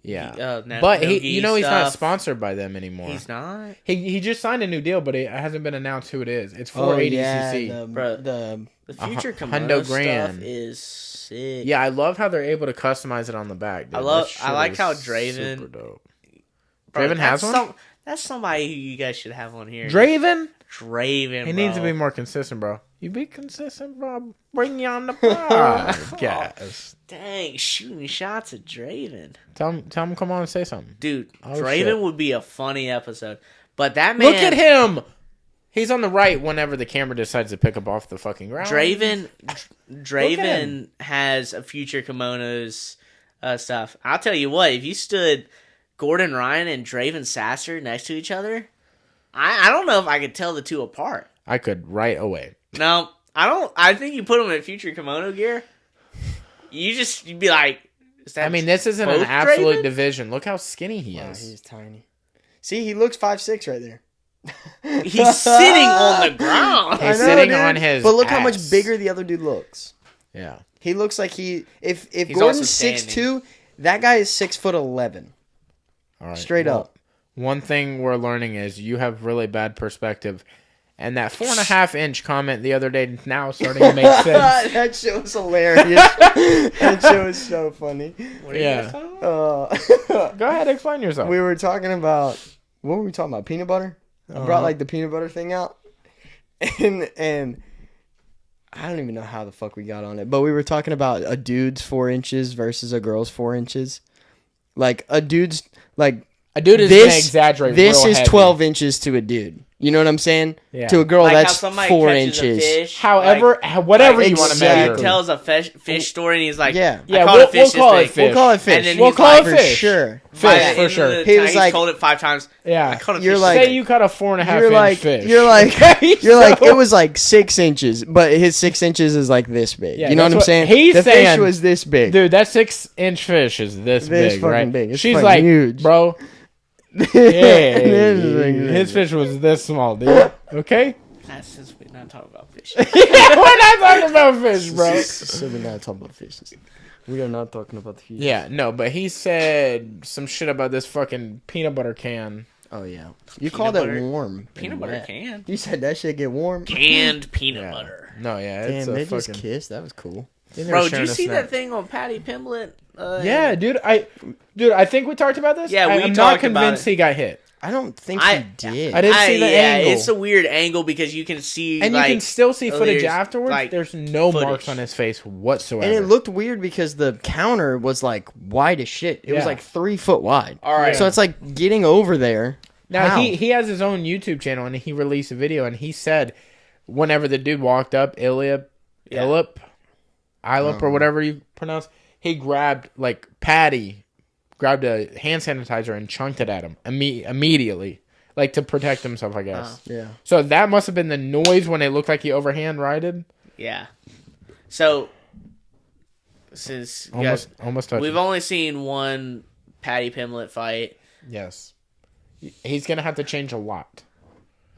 Yeah, but he's not sponsored by them anymore.
He's not.
He just signed a new deal, but it hasn't been announced who it is. It's for ADCC.
Yeah,
the future kimono stuff is sick.
Yeah, I love how they're able to customize it on the back. Dude.
I like how Draven.
Super dope.
Bro,
Draven has one.
That's somebody who you guys should have on here.
Draven.
He
needs to be more consistent, bro. You be consistent, bro. Bring you on the podcast.
Dang, shooting shots at Draven.
Tell him come on and say something.
Dude, Draven would be a funny episode. But that man...
Look at him! He's on the right whenever the camera decides to pick up off the fucking ground.
Draven has a future kimonos stuff. I'll tell you what, if you stood Gordon Ryan and Draven Sasser next to each other, I don't know if I could tell the two apart.
I could right away.
No, I don't. I think you put them in future kimono gear. You'd be like, is that
this isn't an absolute
Draven?
Division. Look how skinny he is.
He's tiny. See, he looks 5'6" right there.
He's sitting on the ground.
He's sitting on his
But look how
ass.
much bigger the other dude looks.
Yeah.
He looks like if Gordon's 6'2", that guy is 6'11".
All right.
Straight up.
One thing we're learning is you have really bad perspective. And that 4.5-inch comment the other day now starting to make sense.
That shit was hilarious. That shit was so funny.
Go ahead, explain yourself.
We were talking about, what were we talking about? Peanut butter? I brought like the peanut butter thing out. And I don't even know how the fuck we got on it. But we were talking about a dude's 4 inches versus a girl's 4 inches. Like a dude's like...
A dude is going to exaggerate.
This is
heavy.
12 inches to a dude. You know what I'm saying?
Yeah.
To a girl,
like
that's 4 inches.
However, whatever you want to measure.
He tells a fish story and he's like,
we'll
call it fish.
And then
we'll call it fish.
Sure.
Fish, for sure.
He was like, told it 5 times.
Yeah.
I caught a
you're
fish.
like,
say you caught a 4.5-inch fish.
You're like, it was like 6 inches, but his 6 inches is like this big.
Yeah,
you know what I'm saying?
The
fish was this big.
Dude, that 6-inch fish is this big, right?
Big. It's
She's like,
huge.
Bro. His fish was this small, dude. Okay?
That's since we're not talking about fish.
We're not talking about fish, bro.
So we're not talking about fish. We are not talking about the fish.
Yeah, no, but he said some shit about this fucking peanut butter can.
Oh, yeah. You called it warm.
Peanut butter can.
You said that shit get warm.
Canned peanut butter.
No, yeah. It's
Damn, they
fucking...
just kissed. That was cool.
Bro, did you see that thing on Paddy Pimblett?
Yeah, dude. I think we talked about this.
Yeah, we
I'm
talked
not convinced
about it.
he got hit.
I don't think he did.
I didn't see the angle.
It's a weird angle because you can see,
and you can still see footage afterwards.
Like,
there's no marks on his face whatsoever.
And it looked weird because the counter was like wide as shit. It was like 3 foot wide.
All right.
So it's like getting over there.
Now he has his own YouTube channel and he released a video and he said whenever the dude walked up, Ilip or whatever you pronounce, he grabbed Paddy grabbed a hand sanitizer and chunked it at him immediately, like to protect himself, I guess.
Yeah.
So that must have been the noise when it looked like he overhand righted.
Yeah. So since
almost touched
we've only seen one Paddy Pimblett fight.
Yes. He's gonna have to change a lot.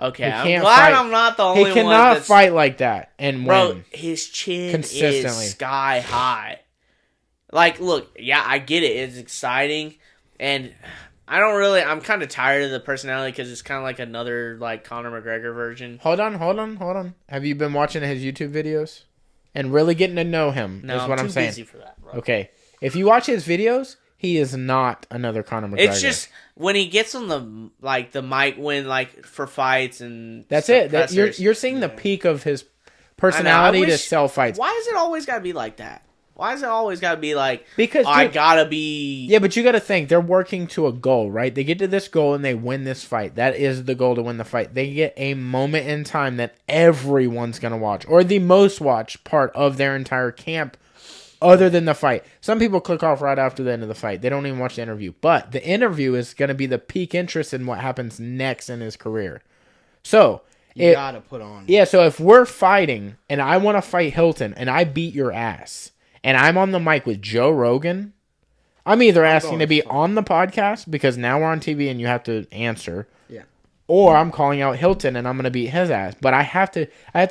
Okay, I'm glad I'm not the only one.
He cannot fight like that and
win. His chin is sky high. Like, look, yeah, I get it. It's exciting, and I'm kind of tired of the personality because it's kind of like another Conor McGregor version.
Hold on. Have you been watching his YouTube videos and really getting to know him?
No,
is what I'm saying.
Busy for that, bro.
Okay, if you watch his videos, he is not another Conor McGregor.
It's just when he gets on the mic for fights and
that's it. You're seeing the peak of his personality to sell fights.
Why is it always got to be like that? Why is it always got to be like,
because
I gotta be...
Yeah, but you gotta think, they're working to a goal, right? They get to this goal and they win this fight. That is the goal, to win the fight. They get a moment in time that everyone's gonna watch, or the most watched part of their entire camp, other than the fight. Some people click off right after the end of the fight. They don't even watch the interview. But the interview is gonna be the peak interest in what happens next in his career. So...
You gotta put on.
Yeah, so if we're fighting, and I want to fight Hilton, and I beat your ass... and I'm on the mic with Joe Rogan, I'm either asking to be on the podcast because now we're on TV and you have to answer.
Yeah.
Or I'm calling out Hilton and I'm going to beat his ass. But I have to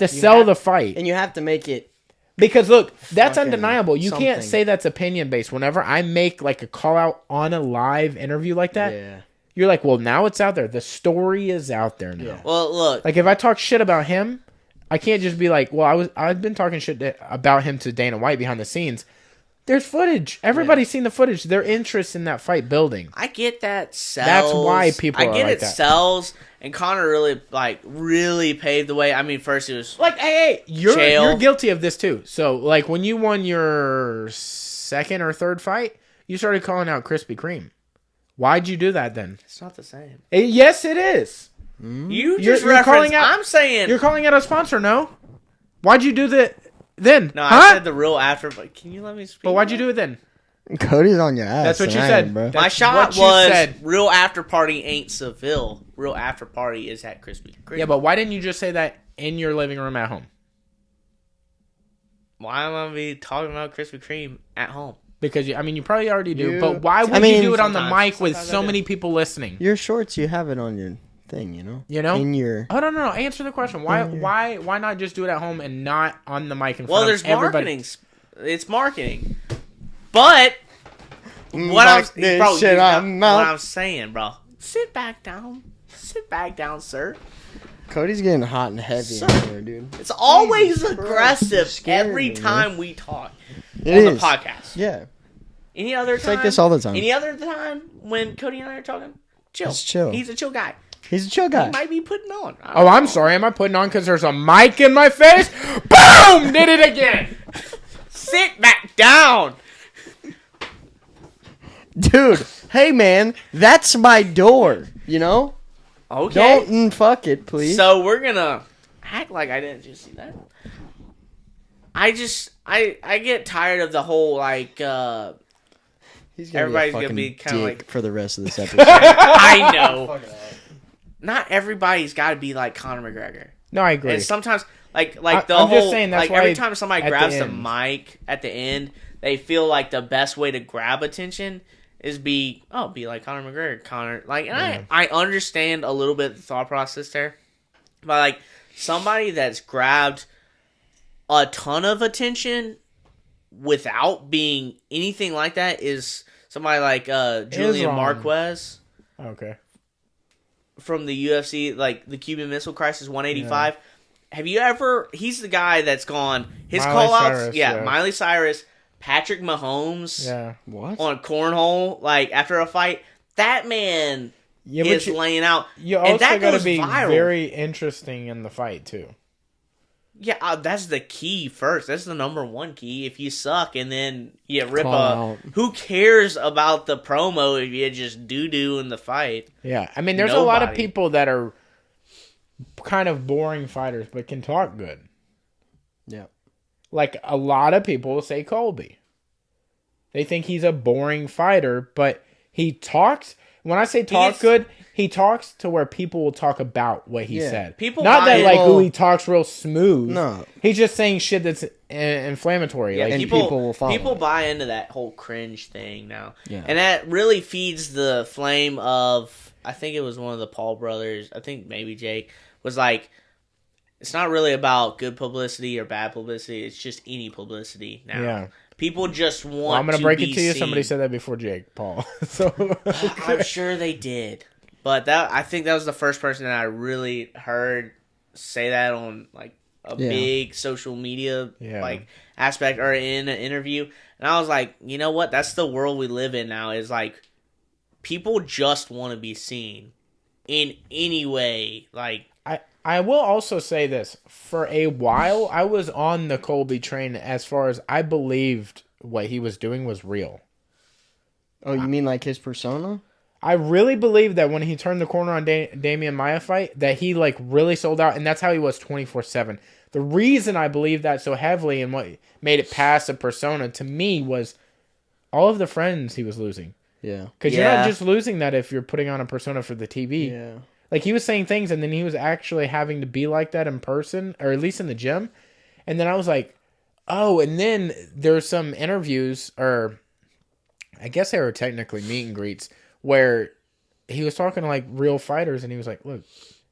sell the fight.
And you have to make it.
Because look, that's undeniable. You
something.
can't say that's opinion based. Whenever I make like a call out on a live interview like that, you're like, well, now it's out there. The story is out there now.
Yeah.
Well, look.
Like if I talk shit about him, I can't just be like, well, I've been talking shit about him to Dana White behind the scenes. There's footage. Everybody's seen the footage. Their interest in that fight building.
I get that sells.
That's why people are like that.
I get it sells, and Conor really paved the way. I mean, first it was
like, hey, you're guilty of this too. So, like, when you won your second or third fight, you started calling out Krispy Kreme. Why'd you do that then?
It's not the same.
Yes, it is.
You just referenced. I'm saying
you're calling out a sponsor. No, why'd you do that then?
No, I said the real after. But can you let me speak?
But why'd you do it then?
Cody's on your ass.
That's what you said,
bro.
My shot was real after party ain't Seville. Real after party is at Krispy Kreme.
Yeah, but why didn't you just say that in your living room at home?
Why am I gonna be talking about Krispy Kreme at home?
Because you probably already do. But why would you do it on the mic with so many people listening?
Your shorts, you have it on your thing, you know.
In your... Oh, no. Answer the question. Why not just do it at home and not on the mic in front of everybody?
Marketing. It's marketing. But what I'm saying, bro. Sit back down. Sit back down, sir.
Cody's getting hot and heavy in here, dude.
It's always aggressive every time we talk on the podcast.
Yeah.
Any other time?
It's like this all the time.
Any other time when Cody and I are talking? Chill.
It's chill.
He's a chill guy.
He's a chill guy.
He might be putting on.
I'm sorry. Am I putting on because there's a mic in my face? Boom! Did it again.
Sit back down.
Dude, hey, man. That's my door, you know?
Okay.
Don't fuck it, please.
So we're going to act like I didn't just see that. I get tired of the whole, like, everybody's going to be kind of like...
for the rest of this episode.
I know. Not everybody's got to be like Conor McGregor.
No, I agree.
And sometimes, like the whole... Just saying, that's like, every time somebody grabs the mic at the end, they feel like the best way to grab attention is be like Conor McGregor. And I understand a little bit the thought process there. But, like, somebody that's grabbed a ton of attention without being anything like that is somebody like Julian Marquez.
Okay.
From the UFC, like the Cuban Missile Crisis 185. Yeah. Have you ever... He's the guy that's gone... His call-outs... Miley Cyrus... Patrick Mahomes on cornhole, like, after a fight. That man is laying out.
You also got to be very interesting in the fight, too.
Yeah, that's the key first. That's the number one key. If you suck and then you rip who cares about the promo if you just doo-doo in the fight?
Yeah, I mean, there's a lot of people that are kind of boring fighters but can talk good.
Yeah.
Like, a lot of people say Colby. They think he's a boring fighter, but he talks... When I say talk good, he talks to where people will talk about what he said. Not that, like, he talks real smooth.
No.
He's just saying shit that's inflammatory.
Yeah,
like,
people will follow. People buy into that whole cringe thing now.
Yeah.
And that really feeds the flame of... I think it was one of the Paul brothers. I think maybe Jake was like... It's not really about good publicity or bad publicity. It's just any publicity now. Yeah. People just want to be
I'm going to break it to you. Somebody said that before Jake Paul. So
I'm sure they did. But I think that was the first person that I really heard say that on like a big social media like aspect or in an interview. And I was like, you know what? That's the world we live in now is like people just want to be seen. in any way. Like,
I will also say this. For a while, I was on the Colby train as far as I believed what he was doing was real.
Oh, you mean like his persona?
I really believed that when he turned the corner on Damian Maia fight, that he like really sold out, and that's how he was 24/7. The reason I believed that so heavily and what made it past a persona to me was all of the friends he was losing.
Yeah.
Because you're not just losing that if you're putting on a persona for the TV.
Yeah.
Like, he was saying things, and then he was actually having to be like that in person, or at least in the gym. And then I was like, oh, and then there's some interviews, or I guess they were technically meet and greets, where he was talking to, like, real fighters, and he was like, look,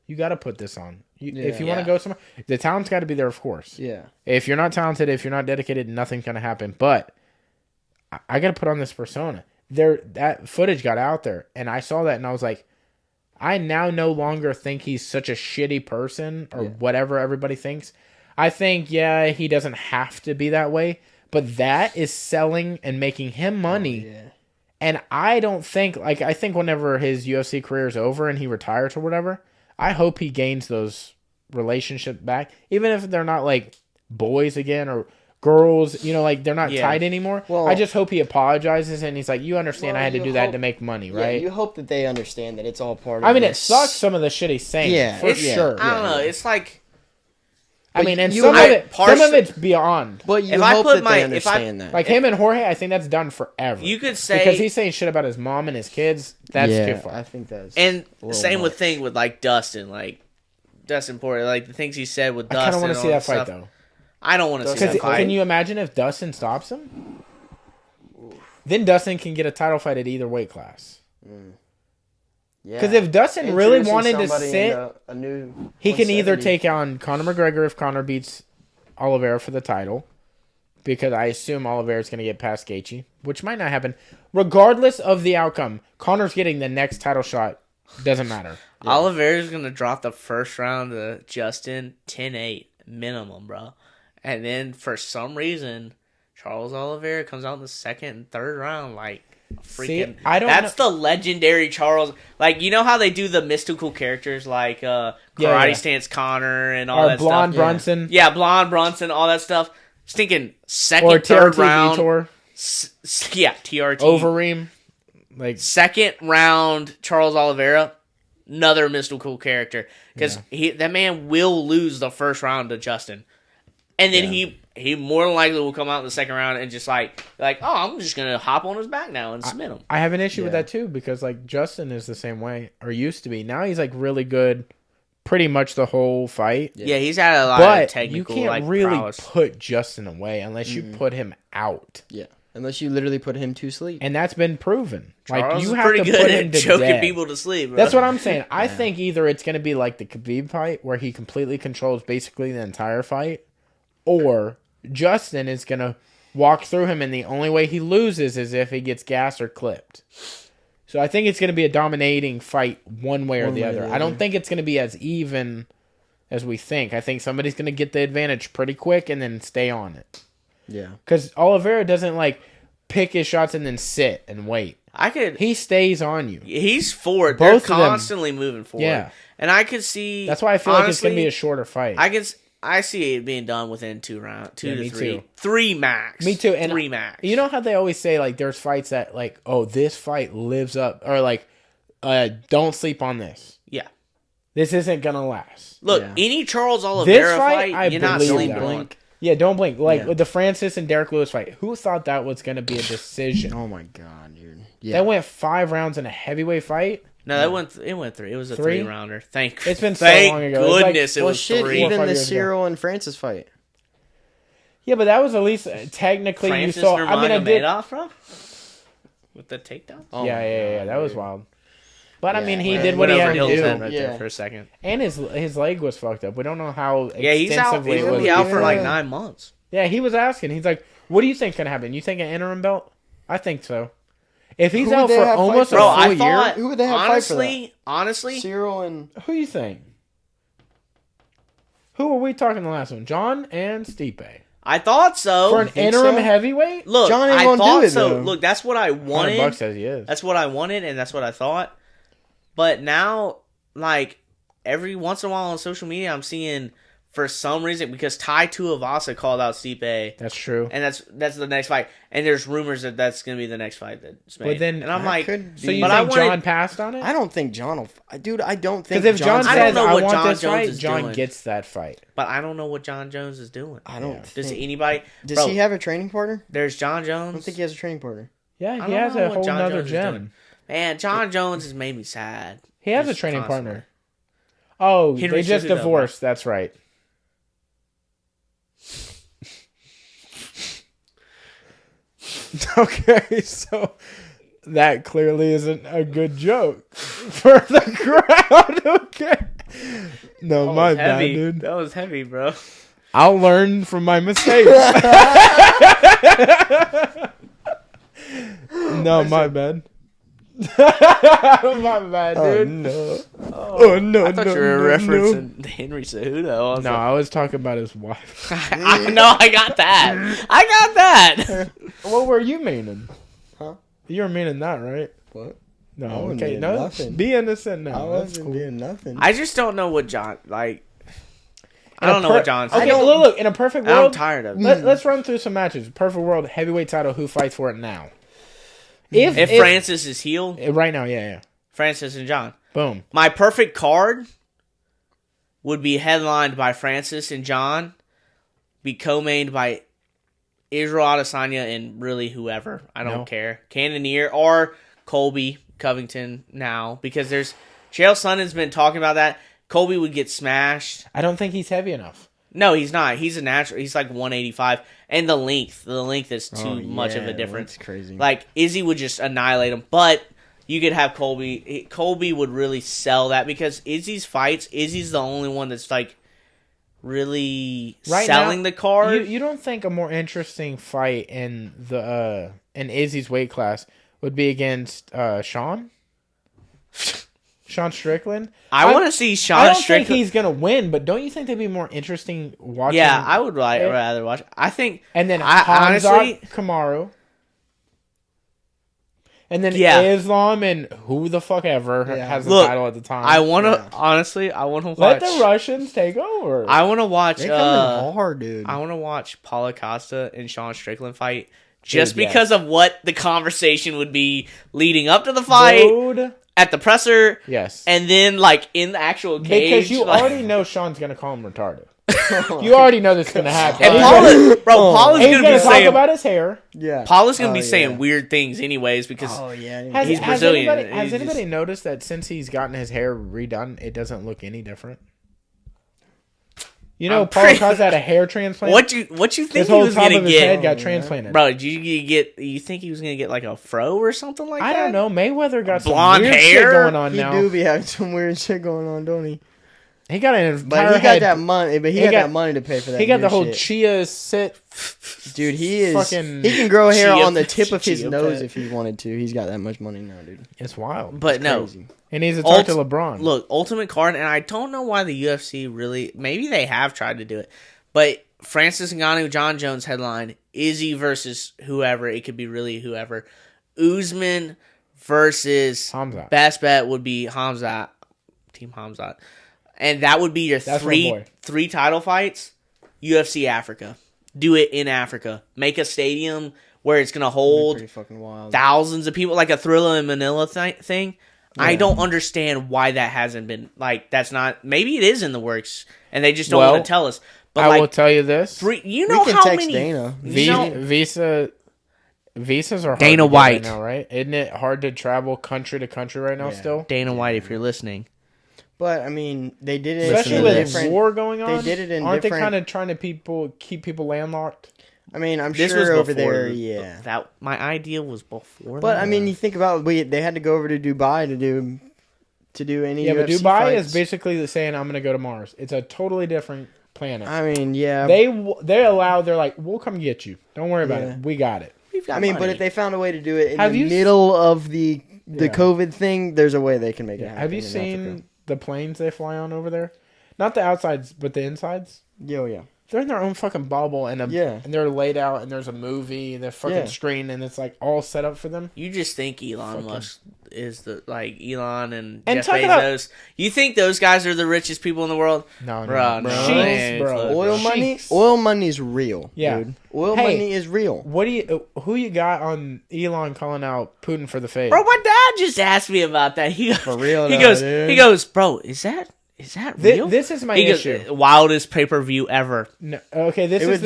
you got to put this on. If you want to go somewhere, the talent's got to be there, of course.
Yeah.
If you're not talented, if you're not dedicated, nothing's going to happen. But I got to put on this persona. That footage got out there, and I saw that, and I was like, I now no longer think he's such a shitty person or whatever everybody thinks. I think, he doesn't have to be that way, but that is selling and making him money.
Oh, yeah.
And I don't think, like, I think whenever his UFC career is over and he retires or whatever, I hope he gains those relationships back, even if they're not like boys again or girls, like they're not tight anymore. Well, I just hope he apologizes and he's like, you understand I had to do that to make money, right?
Yeah, you hope that they understand that it's all part of
I mean, it sucks some of the shit he's saying, for sure.
I don't know. It's like...
I mean, and some of it's beyond.
But you hope that they understand that.
Like him and Jorge, I think that's done forever.
You could say...
Because he's saying shit about his mom and his kids. That's too far.
I think that's...
And same with like, Dustin. Like, Dustin Poirier. Like, the things he said with Dustin.
I kind of want to see that fight, though.
I don't want to see that fight.
Can you imagine if Dustin stops him? Then Dustin can get a title fight at either weight class. Because if Dustin really wanted to sit, he can either take on Conor McGregor if Conor beats Oliveira for the title. Because I assume Oliveira's going to get past Gaethje, which might not happen. Regardless of the outcome, Conor's getting the next title shot. Doesn't matter.
Oliveira's going to drop the first round to Justin 10-8 minimum, bro. And then, for some reason, Charles Oliveira comes out in the second and third round, like, freaking... That's the legendary Charles... Like, you know how they do the mystical characters, like, Karate Stance Connor and all that stuff?
Blonde Brunson.
Yeah, Blonde Brunson, all that stuff. Stinking second, third round...
Vitor.
TRT.
Overeem. Like,
second round, Charles Oliveira... Another mystical character. Because that man will lose the first round to Justin. And then he more than likely will come out in the second round and just oh, I'm just going to hop on his back now and submit him.
I have an issue with that too because like Justin is the same way or used to be. Now he's like really good pretty much the whole fight.
Yeah, he's had a lot of technical
you can't really
prowess.
Put Justin away unless you put him out.
Yeah. Unless you literally put him to sleep.
And that's been proven.
Charles
like you
have
to
good
put him
at
to
choking
death.
people to sleep. Bro.
That's what I'm saying. I think either it's going to be like the Khabib fight where he completely controls basically the entire fight, or Justin is going to walk through him and the only way he loses is if he gets gassed or clipped. So I think it's going to be a dominating fight one way or the other. I don't think it's going to be as even as we think. I think somebody's going to get the advantage pretty quick and then stay on it.
Yeah.
Because Oliveira doesn't like pick his shots and then sit and wait. He stays on you.
He's forward. They're constantly moving forward.
Yeah.
And I could see...
That's why I feel like it's going to be a shorter fight.
I see it being done within 2 rounds. 2 to 3.
Too.
3 max.
Me too. And
3 max.
You know how they always say, like, there's fights that, like, oh, this fight lives up. Or, like, don't sleep on this.
Yeah.
This isn't going to last.
Look, any Charles Oliveira fight, you're not sleeping on.
Yeah, don't blink. Like, with the Francis and Derek Lewis fight, who thought that was going to be a decision?
Oh, my God, dude. Yeah.
That went 5 rounds in a heavyweight fight?
No, it went 3. It was a 3-rounder.
It's been so long ago.
Goodness, it was 3.
Even the Cyril and Francis fight.
Yeah, but that was at least technically
Francis
you saw. I mean, I did.
Bro? With the takedown?
Oh yeah. That was wild. But I mean, he did what he had to do.
Right there for a second.
And his leg was fucked up. We don't know how.
Yeah, he's out. He's gonna be out for like 9 months.
Yeah, he was asking. He's like, "What do you think can happen? You think an interim belt?" I think so. If he's out for almost a full year,
who would they have fight for that?
Honestly,
Cyril and
who you think? Who were we talking the last one? Jon and Stipe.
I thought so.
For an interim heavyweight?
Look,
John
I
thought
do it,
so.
Though. Look, that's what I wanted.
$100 says he is.
That's what I wanted, and that's what I thought. But now, like every once in a while on social media, I'm seeing for some reason because Tai Tuivasa called out Stipe.
That's true,
and that's the next fight. And there's rumors that that's going to be the next fight that's made.
But then,
and I'm like,
so you think Jon passed on it?
I don't think Jon will. Dude, I don't think.
Because if Jon says I want
Jon
this
Jones
fight,
is
Jon
doing.
gets that fight.
But I don't know what Jon Jones is doing.
I don't.
Does anybody?
Does he have a training partner?
There's Jon Jones.
I don't think he has a training partner.
Yeah, he has a whole nother gym.
Man, Jon Jones has made me sad.
He has a training partner. Oh, they just divorced. That's right. Okay, so that clearly isn't a good joke for the crowd. Okay. No, my bad, dude.
That was heavy, bro.
I'll learn from my mistakes. No, my bad. My bad, dude.
Oh no!
I thought you were referencing Henry Cejudo.
No, I was talking about his wife.
I got that.
What were you meaning?
Huh?
You were meaning that, right?
What?
No, okay, no. Nothing. Be innocent now.
I wasn't doing nothing.
I just don't know what Jon like. I don't know what Jon's.
Okay, look. In a perfect world,
I'm tired of it.
Let's run through some matches. Perfect world, heavyweight title. Who fights for it now?
If Francis is healed
right now, yeah.
Francis and Jon.
Boom.
My perfect card would be headlined by Francis and Jon, be co-mained by Israel Adesanya and really whoever. I don't care. Cannonier or Colby Covington now, because there's Chael Sonnen's been talking about that. Colby would get smashed.
I don't think he's heavy enough.
No, he's not. He's a natural. He's like 185. And the length is too much of a difference.
That's crazy.
Like, Izzy would just annihilate him. But you could have Colby. Colby would really sell that because Izzy's the only one that's like really selling the card.
You don't think a more interesting fight in Izzy's weight class would be against Sean Strickland?
I want to see Sean Strickland.
I don't think he's going to win, but don't you think they'd be more interesting watching?
Yeah, I would rather watch. I think.
And then
honestly,
Kamaru. And then Islam and who the fuck ever has the title at the time.
I want to, honestly, I want to watch.
Let the Russians take over.
I want to watch.
They're coming hard, dude.
I want to watch Paulo Costa and Sean Strickland fight just because of what the conversation would be leading up to the fight.
Dude.
At the presser,
yes,
and then like in the actual cage,
because you already know Sean's gonna call him retarded. You already know this is gonna happen.
And Paula's gonna
talk about his hair.
Yeah,
Paula's gonna be saying weird things anyways because he's Brazilian.
Has anybody noticed that since he's gotten his hair redone, it doesn't look any different? You know, Paulo Costa had a hair transplant.
What you think
his
he
whole
was
top
gonna
of his
get?
Head got transplanted,
bro. You think he was gonna get like a fro or something like that?
I don't know. Mayweather got
blonde
some weird
hair
shit going on now.
He do be having some weird shit going on, don't he?
He got an entire
But he got that money. But he got that money to pay for that.
He got the whole
shit.
chia sit.
Dude, he is
fucking.
He can grow hair on the tip of his nose if he wanted to. He's got that much money now, dude.
It's wild.
But
it's
no,
crazy.
He needs to talk to LeBron.
Look, Ultimate Card, and I don't know why the UFC really. Maybe they have tried to do it, but Francis Ngannou, Jon Jones headline, Izzy versus whoever. It could be really whoever. Usman versus
Hamzat.
Best bet would be Hamzat, Team Hamzat, and that would be your three title fights. UFC Africa, do it in Africa. Make a stadium where it's gonna hold thousands of people, like a Thrilla in Manila thing. Yeah. I don't understand why that hasn't been that's not. Maybe it is in the works, and they just don't want to tell us. But
I will tell you this:
you know how many
Dana.
Visas are hard
Dana
to get
White
right now, right? Isn't it hard to travel country to country right now? Still,
Dana White, if you're listening.
But I mean, they did it,
especially with war going on.
They did it in
aren't they kind of trying to keep people landlocked?
I mean, I'm sure over there, yeah.
That my idea was before.
But I mean, you think about they had to go over to Dubai to do any.
Yeah,
UFC
but Dubai
fights.
is basically saying I'm going to go to Mars. It's a totally different planet.
I mean, yeah,
they allow. They're like, we'll come get you. Don't worry about it. We got it.
I mean, but if they found a way to do it in the middle of the COVID thing, there's a way they can make it happen.
Have you seen the planes they fly on over there? Not the outsides, but the insides.
Yeah, yeah.
they're in their own fucking bubble, and they're laid out, and there's a movie, and the fucking screen, and it's like all set up for them.
You just think Elon Musk is Elon and Jeff Bezos. You think those guys are the richest people in the world?
No,
bro.
Oil money is real.
Yeah,
dude. Oil money is real.
Who you got on Elon calling out Putin for the fade?
Bro, my dad just asked me about that.
For real,
he goes, bro, is that real?
This is my issue.
Wildest pay-per-view ever.
No, okay, this is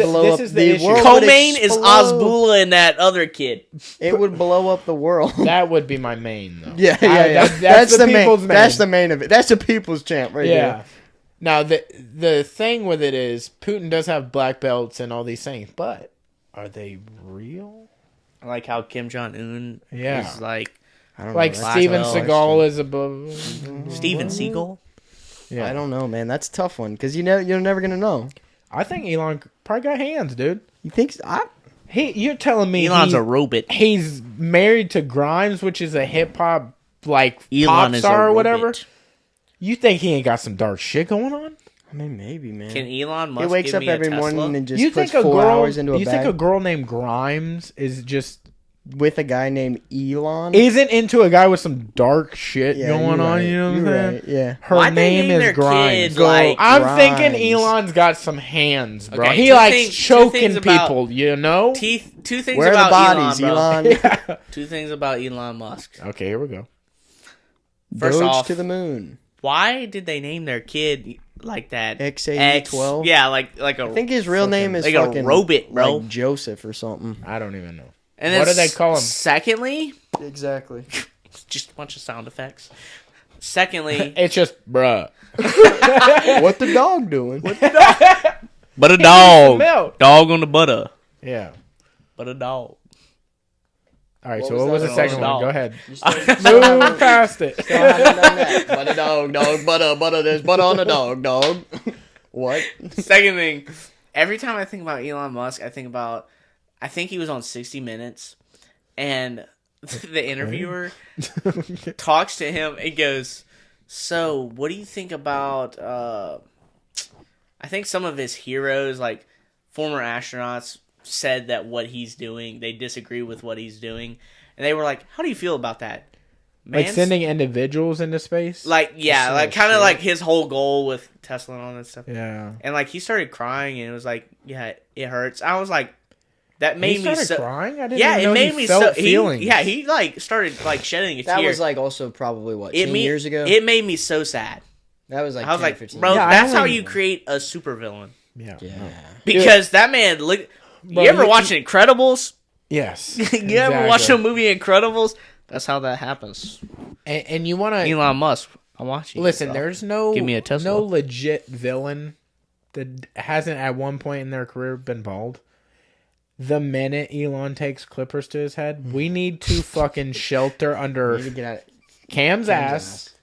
the issue.
Co-main is Ozbula and that other kid.
It would blow up the world.
That would be my main, though.
Yeah. That's the people's main. That's the main of it. That's the people's champ right there.
Now, the thing with it is, Putin does have black belts and all these things, but are they real?
I like how Kim Jong-un is like...
I don't know.
Like Steven Seagal is above...
Steven Seagal?
Yeah. I don't know, man. That's a tough one because you're never gonna know.
I think Elon probably got hands, dude.
You think?
You're telling me
Elon's a robot.
He's married to Grimes, which is a hip hop pop star or whatever. You think he ain't got some dark shit going on?
I mean, maybe, man.
Can Elon Musk?
He wakes
give
up
me
every
a Tesla?
morning and just puts 4 hours into a bag.
You think a girl named Grimes is just
with a guy named Elon?
Isn't into a guy with some dark shit going on? You know what I'm saying?
Right, yeah.
Her name is Grimes. I'm thinking Elon's got some hands, bro.
Okay,
he likes choking people, you know?
Two things
Where
about
are the bodies,
Elon?
Yeah.
2 things about Elon Musk.
Okay, here we go.
First off,
to the moon.
Why did they name their kid like that?
X-8012?
Yeah, like a...
I think his real name is
like
fucking...
a robot, bro.
Like Joseph or something.
I don't even know.
And
what do they call him?
Secondly...
Exactly.
Just a bunch of sound effects. Secondly...
it's just, bruh.
What the dog doing?
But a dog. Dog on the butter.
Yeah.
But a dog.
All right, so what was the second one? Go ahead. Move past it.
Butter dog, butter. There's butter on the dog. What?
Second thing, every time I think about Elon Musk, I think he was on 60 Minutes, and the interviewer talks to him and goes, so what do you think about, I think some of his heroes, like former astronauts, said that what he's doing, they disagree with what he's doing, and they were like, how do you feel about that?
Like sending individuals into space?
Like, yeah, like kind of like his whole goal with Tesla and all that stuff.
Yeah.
And like he started crying and it was like, yeah, it hurts. I was like, that made me so
crying? I didn't
yeah,
even know
it made
he
me
felt
so
feelings.
he like started like shedding a tear.
That was like also probably what, 10 years ago?
It made me so sad.
That was like
I was
10,
like,
15
bro,
years.
that's how you create a supervillain.
Yeah.
Because that man look. Bro, you ever watch Incredibles?
Yes.
You ever watch a movie Incredibles? That's how that happens.
And you want to...
Elon Musk. I'm watching.
Listen, there's
give me a Tesla.
No legit villain that hasn't at one point in their career been bald. The minute Elon takes clippers to his head, we need to fucking shelter under Cam's ass.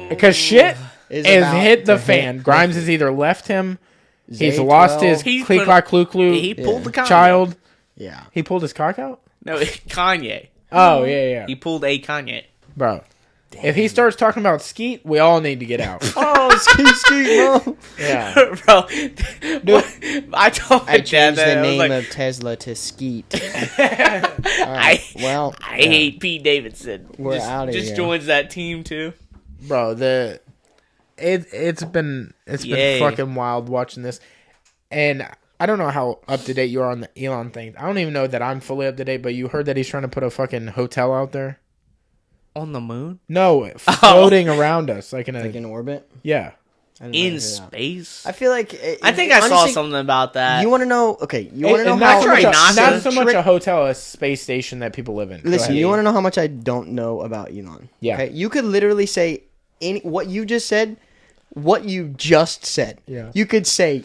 Because shit is hit the fan. Grimes has either left him... He's lost his Clee-Cla-Clu-Clu
He pulled the Kanye.
child.
Yeah.
He pulled his cock out?
No, Kanye.
Oh, yeah.
He pulled a Kanye.
Bro. Damn. If he starts talking about Skeet, we all need to get out.
Oh, Skeet, bro.
Yeah. Bro. Dude, I told my dad
changed
that.
the name of Tesla to Skeet.
I hate Pete Davidson.
We're out of here.
Just joins that team, too.
Bro, It's been fucking wild watching this, and I don't know how up to date you are on the Elon thing. I don't even know that I'm fully up to date, but you heard that he's trying to put a fucking hotel out there
on the moon.
No, floating around us, like in
orbit.
Yeah,
in space.
I feel like
I think I saw something about that.
You want to know? Okay, you want to know
how
not
so much a hotel, a space station that people live in.
Listen, you want to know how much I don't know about Elon?
Yeah,
okay? You could literally say what you just said. What you just said.
Yeah.
You could say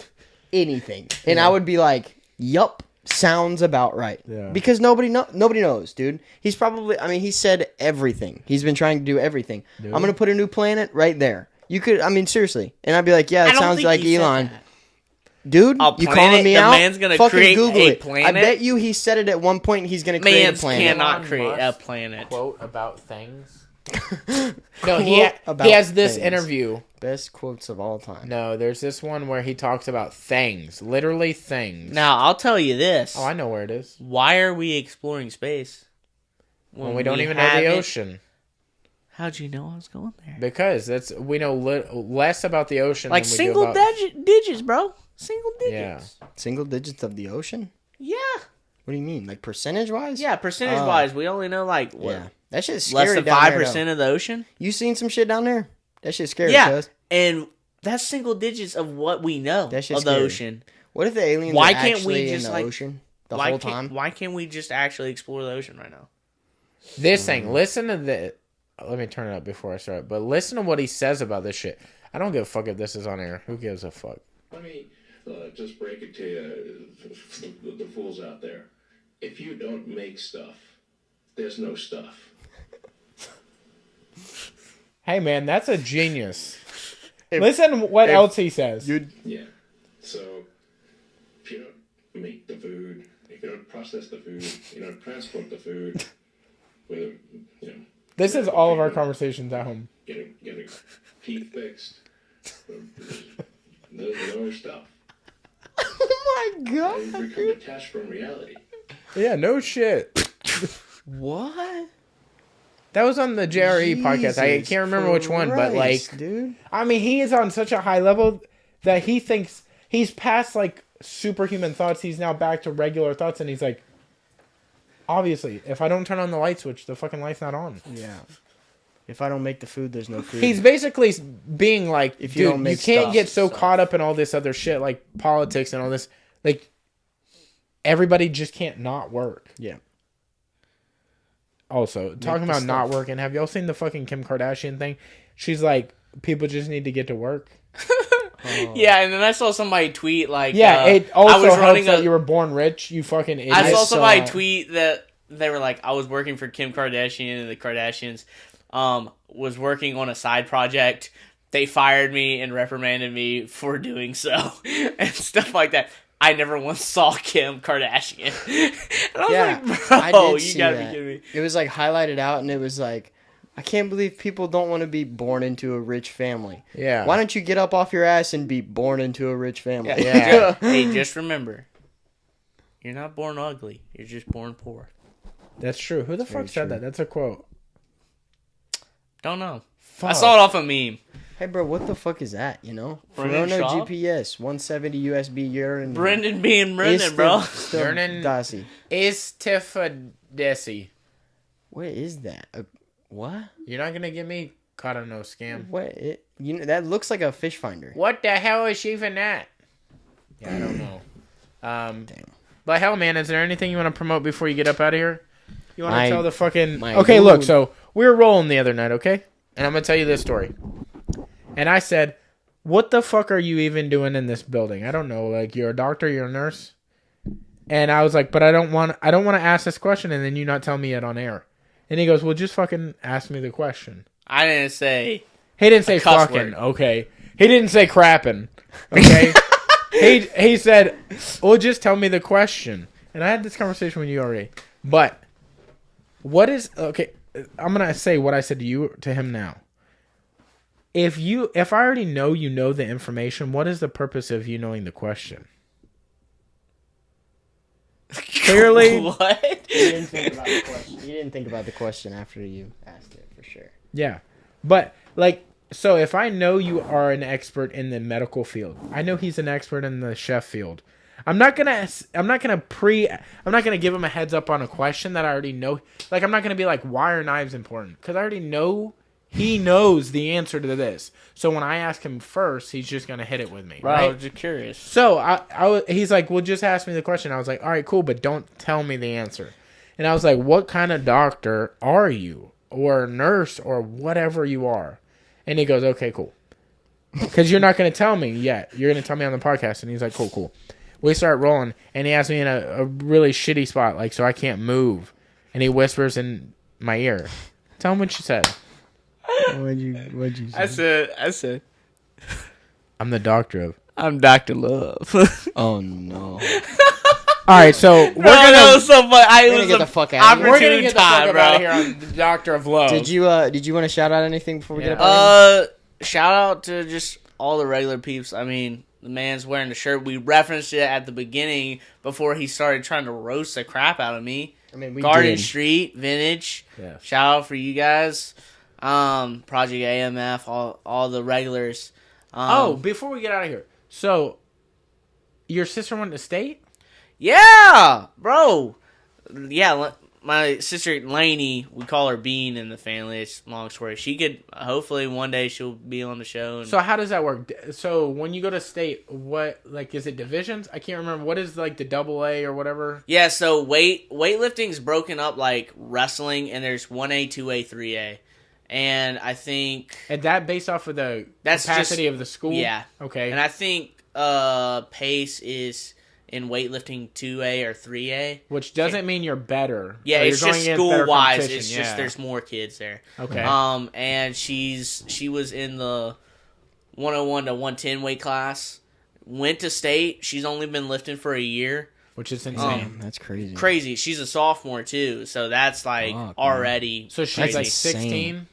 anything. And I would be like, yup, sounds about right.
Yeah.
Because nobody knows, dude. He's probably, he said everything. He's been trying to do everything. Dude. I'm going to put a new planet right there. You could, seriously. And I'd be like, yeah, it sounds like Elon. Dude, you calling me out?
Man's gonna
fucking
create
Google
a
it.
planet?
I bet you he said it at one point. He's going to create a planet.
Cannot create a planet.
Quote about things. No, he has this interview.
Best quotes of all time.
No, there's this one where he talks about things. Literally things.
Now, I'll tell you this.
Oh, I know where it is.
Why are we exploring space?
When we don't even know the ocean.
How'd you know I was going there?
Because we know less about the ocean
like
than we
single
do about...
digits, bro. Single digits.
Yeah.
Single digits of the ocean?
Yeah.
What do you mean? Like percentage-wise?
Yeah, percentage-wise. We only know like, what? Yeah.
That shit's scary.
Less than 5% of the ocean?
You seen some shit down there? That shit's scary.
Yeah.
Cuz.
And that's single digits of what we know of
scary.
the ocean.
What if the aliens are actually in the ocean the whole time?
Why can't we just actually explore the ocean right now?
This thing, listen to the... Let me turn it up before I start. But listen to what he says about this shit. I don't give a fuck if this is on air. Who gives a fuck?
Let me just break it to you, the fools out there. If you don't make stuff, there's no stuff.
Hey, man, that's a genius. Listen what else he says.
Yeah. So, if you don't make the food, if you don't process the food, you don't transport the food, whether, you know...
This is all of our conversations at home.
Getting teeth fixed. There's no stuff.
Oh my god.
They become detached from reality.
Yeah, no shit.
What?
That was on the JRE podcast. I can't remember which one, but like,
dude.
I mean, he is on such a high level that he thinks he's past like superhuman thoughts. He's now back to regular thoughts, and he's like, obviously, if I don't turn on the light switch, the fucking light's not on.
Yeah. If I don't make the food, there's no food.
He's basically being like,
if you don't make
you can't
stuff,
get so caught up in all this other shit, like politics and all this. Like, everybody just can't not work.
Yeah.
Also, talking about not working, have y'all seen the fucking Kim Kardashian thing? She's like, people just need to get to work.
Yeah, and then I saw somebody tweet like,
yeah, it also helps that you were born rich. You fucking idiot.
I saw somebody tweet that they were like, I was working for Kim Kardashian and the Kardashians. Was working on a side project. They fired me and reprimanded me for doing so and stuff like that. I never once saw Kim Kardashian. And I was like, bro, you gotta be kidding me.
It was like highlighted out and it was like, I can't believe people don't want to be born into a rich family.
Yeah.
Why don't you get up off your ass and be born into a rich family?
Yeah.
Hey, just remember, you're not born ugly. You're just born poor.
That's true. Who the fuck said that? That's a quote.
Don't know. Fuck. I saw it off a meme.
Hey, bro, what the fuck is that, you know?
Brendan
Corona
Shaw?
GPS, 170 USB urine.
Brendan being Brendan, bro.
Brendan
Dassey.
Istifadesi.
What is that? What?
You're not gonna give me caught on no scam.
What? You know, that looks like a fish finder.
What the hell is even that? Yeah, I don't know.
Damn.
But hell, man, is there anything you want to promote before you get up out of here? You want to tell the fucking...
Okay,
look, so we were rolling the other night, okay? And I'm going to tell you this story. And I said, what the fuck are you even doing in this building? I don't know. Like, you're a doctor, you're a nurse? And I was like, but I don't want to ask this question and then you not tell me it on air. And he goes, well, just fucking ask me the question.
I didn't say...
He didn't say fucking, okay? He didn't say crapping, okay? He said, well, just tell me the question. And I had this conversation with you already. But, what is... Okay, I'm going to say what I said to him now. If I already know you know the information, what is the purpose of you knowing the question? Clearly...
What?
You didn't think about the question after you asked it, for sure.
Yeah. But, like... So if I know you are an expert in the medical field, I know he's an expert in the chef field. I'm not gonna give him a heads up on a question that I already know. Like, I'm not gonna be like, why are knives important? Because I already know he knows the answer to this. So when I ask him first, he's just gonna hit it with me. Right?
I was just curious.
So he's like, well, just ask me the question. I was like, all right, cool, but don't tell me the answer. And I was like, what kind of doctor are you, or nurse, or whatever you are? And he goes, okay, cool. Because you're not going to tell me yet. You're going to tell me on the podcast. And he's like, cool. We start rolling. And he has me in a really shitty spot, like, so I can't move. And he whispers in my ear. Tell him what you said.
What'd you say?
I said.
I'm the doctor of.
I'm Dr. Love.
Oh, no.
All right, so we're
gonna get the fuck out of here.
We're gonna get the fuck out of here on the Doctor of Love.
Did you want to shout out anything before we get up?
Shout out to just all the regular peeps. I mean, the man's wearing the shirt. We referenced it at the beginning before he started trying to roast the crap out of me.
I mean, we
Garden
did.
Street, Vintage.
Yes.
Shout out for you guys. Project AMF, all the regulars.
Before we get out of here, so your sister went to state?
Yeah, bro. Yeah, my sister Lainey, we call her Bean in the family. It's a long story. She could, hopefully one day she'll be on the show.
So how does that work? So when you go to state, what, like, is it divisions? I can't remember. What is, like, the AA or whatever?
Yeah, so weightlifting's broken up like wrestling, and there's 1A, 2A, 3A. And I think...
And that based off of the capacity of the school?
Yeah.
Okay.
And I think pace is... in weightlifting 2A or 3A.
Which doesn't mean you're better.
Yeah, it's just school-wise. It's
yeah.
just there's more kids there.
Okay.
And she was in the 101 to 110 weight class. Went to state. She's only been lifting for a year.
Which is insane.
That's crazy.
Crazy. She's a sophomore, too. So that's, like, already
So she's,
crazy.
like, 16?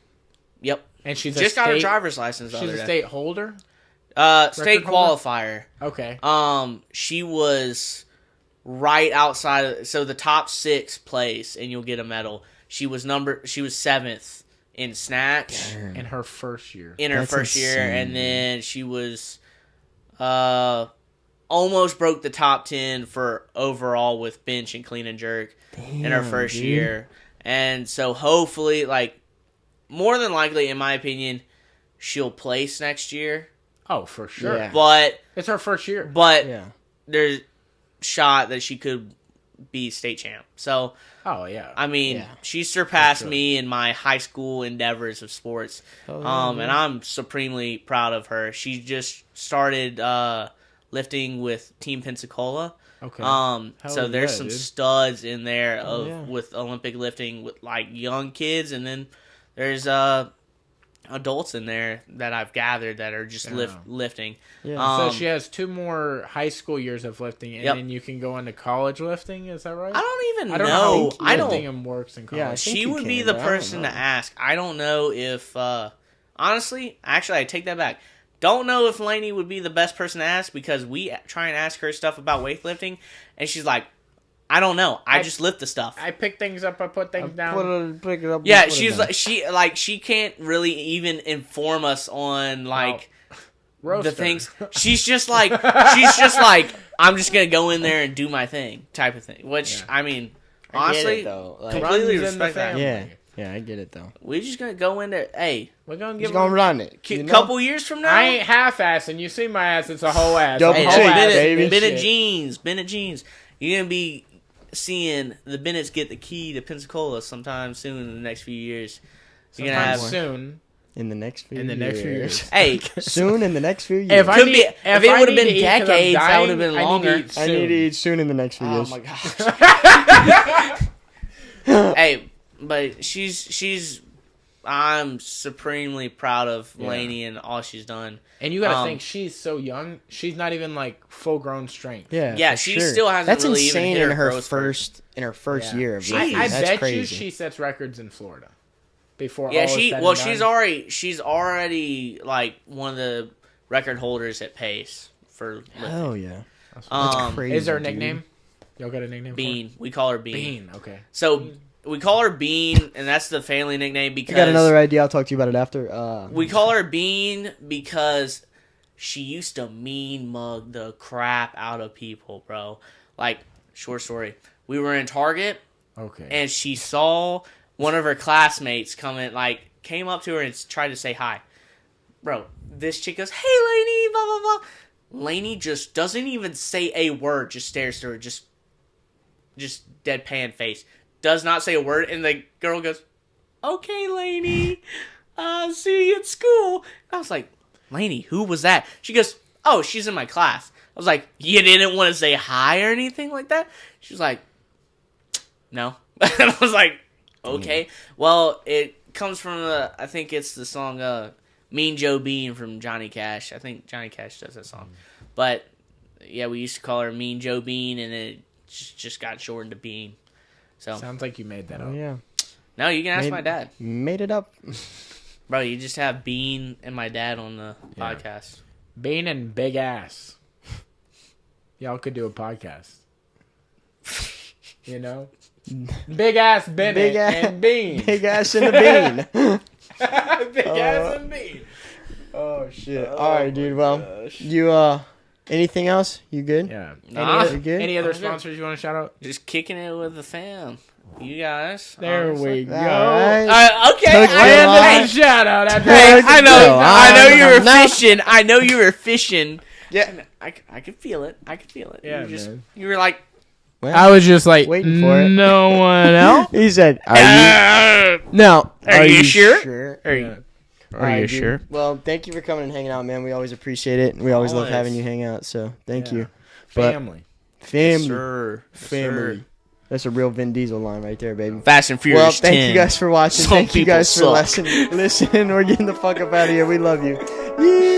Yep.
And she's
just got her driver's license.
She's a state holder?
State qualifier.
Okay.
She was right outside of, so the top 6 place and you'll get a medal. She was 7th in snatch.
Damn.
In her first year.
That's
year,
insane.
and then she was almost broke the top 10 for overall with bench and clean and jerk in her first year. And so hopefully, like, more than likely, in my opinion, she'll place next year.
Oh, for sure.
Yeah.
But
It's her first year.
But
Yeah.
there's shot that she could be state champ. So,
Oh, yeah.
I mean,
Yeah.
she surpassed me in my high school endeavors of sports. And I'm supremely proud of her. She just started lifting with Team Pensacola.
Okay.
So there's some studs in there
yeah.
with Olympic lifting with like young kids, and then there's adults in there that I've gathered that are just lifting.
Yeah.
So she has 2 more high school years of lifting, and then you can go into college lifting. Is that right?
I don't even
know
know.
how lifting works in college.
Yeah, I think
She
you
would be
can,
the
but I don't
person
know.
to ask. I don't know if, honestly, actually, I take that back. Don't know if Lainey would be the best person to ask because we try and ask her stuff about weightlifting, and she's like, I don't know. I just lift the stuff.
I pick things up. I put things down.
Pick it up.
Yeah,
put it
she's
down.
like she can't really even inform us on like
Roaster.
the things. She's just like I'm just gonna go in there and do my thing type of thing. Which I mean, honestly,
though. Like,
completely
runs in the
respect that.
family.
yeah, I get it though.
We're just gonna go in there. Hey,
We're gonna
Just
give
gonna
her.
run it. You know?
couple years from now,
I ain't half-assing. You see my ass? It's a whole ass.
Double
A
Hey,
whole
chin,
ass.
baby.
Bennett jeans. You're gonna be seeing the Bennetts get the key to Pensacola sometime soon in the next few years. You're gonna have
soon.
In the next few
years.
Hey,
Soon in the next few years.
If I
Could
need,
be- if it
I
would've
need
been
to eat 'cause I'm
decades, that
dying,
would've been
I need
longer.
to eat
I need
soon.
to eat soon in the next few
oh
years.
my gosh. Hey, but she's. I'm supremely proud of Lainey and all she's done.
And you gotta think, she's so young. She's not even like full-grown strength.
Yeah,
for
she
sure.
still hasn't
That's
really
insane
even hit
in
her
her
growth
first
Yeah.
year of
Jeez.
lifting.
I
That's
bet
crazy.
you she sets records in Florida. Before
Yeah,
all is said and done.
she's already like one of the record holders at pace for lifting.
Hell yeah. That's
Um,
crazy.
Is there a
dude.
nickname? Y'all got a nickname?
Bean. We call her
For her?
Bean.
Bean. Okay.
So we call her Bean, and that's the family nickname
I
because
got another idea. I'll talk to you about it after.
we call her Bean because she used to mean mug the crap out of people, bro. Like, short story. We were in Target,
Okay.
and she saw one of her classmates came up to her and tried to say hi. Bro, this chick goes, "Hey, Lainey, blah, blah, blah." Lainey just doesn't even say a word, just stares to her, just deadpan face. Does not say a word, and the girl goes, "Okay, Lainey, see you at school." And I was like, "Lainey, who was that?" She goes, "Oh, she's in my class." I was like, "You didn't want to say hi or anything like that?" She was like, "No." And I was like, "Okay." Well, it comes from, I think it's the song Mean Joe Bean from Johnny Cash. I think Johnny Cash does that song. But, yeah, we used to call her Mean Joe Bean, and it just got shortened to Bean. So
sounds like you made that up.
Oh, yeah.
No, you can ask my dad.
Made it up.
Bro, you just have Bean and my dad on the podcast.
Bean and Big Ass. Y'all could do a podcast. You know? Big Ass Bennett and Bean.
Big Ass and a bean.
Big Ass and Bean.
Oh, shit. All right, dude. Well, you, anything else? You good?
Yeah.
Any
other sponsors you want to shout out?
Just kicking it with the fam. You guys.
There we go.
Right.
Okay.
Shout out.
I know you were fishing. I know you were fishing.
Yeah.
I could feel it.
Yeah,
you were like,
I was just like
waiting for it.
No one else.
He said, "Are you sure?
Are you sure?
Well, thank you for coming and hanging out, man. We always appreciate it. We always love having you hang out. So thank you.
Family.
sir.
Family. That's a real Vin Diesel line right there, baby.
Fast and Furious.
Well, thank you guys for watching.
Some
thank you guys for
suck.
listening. We're getting the fuck up out of here. We love you. Yeah.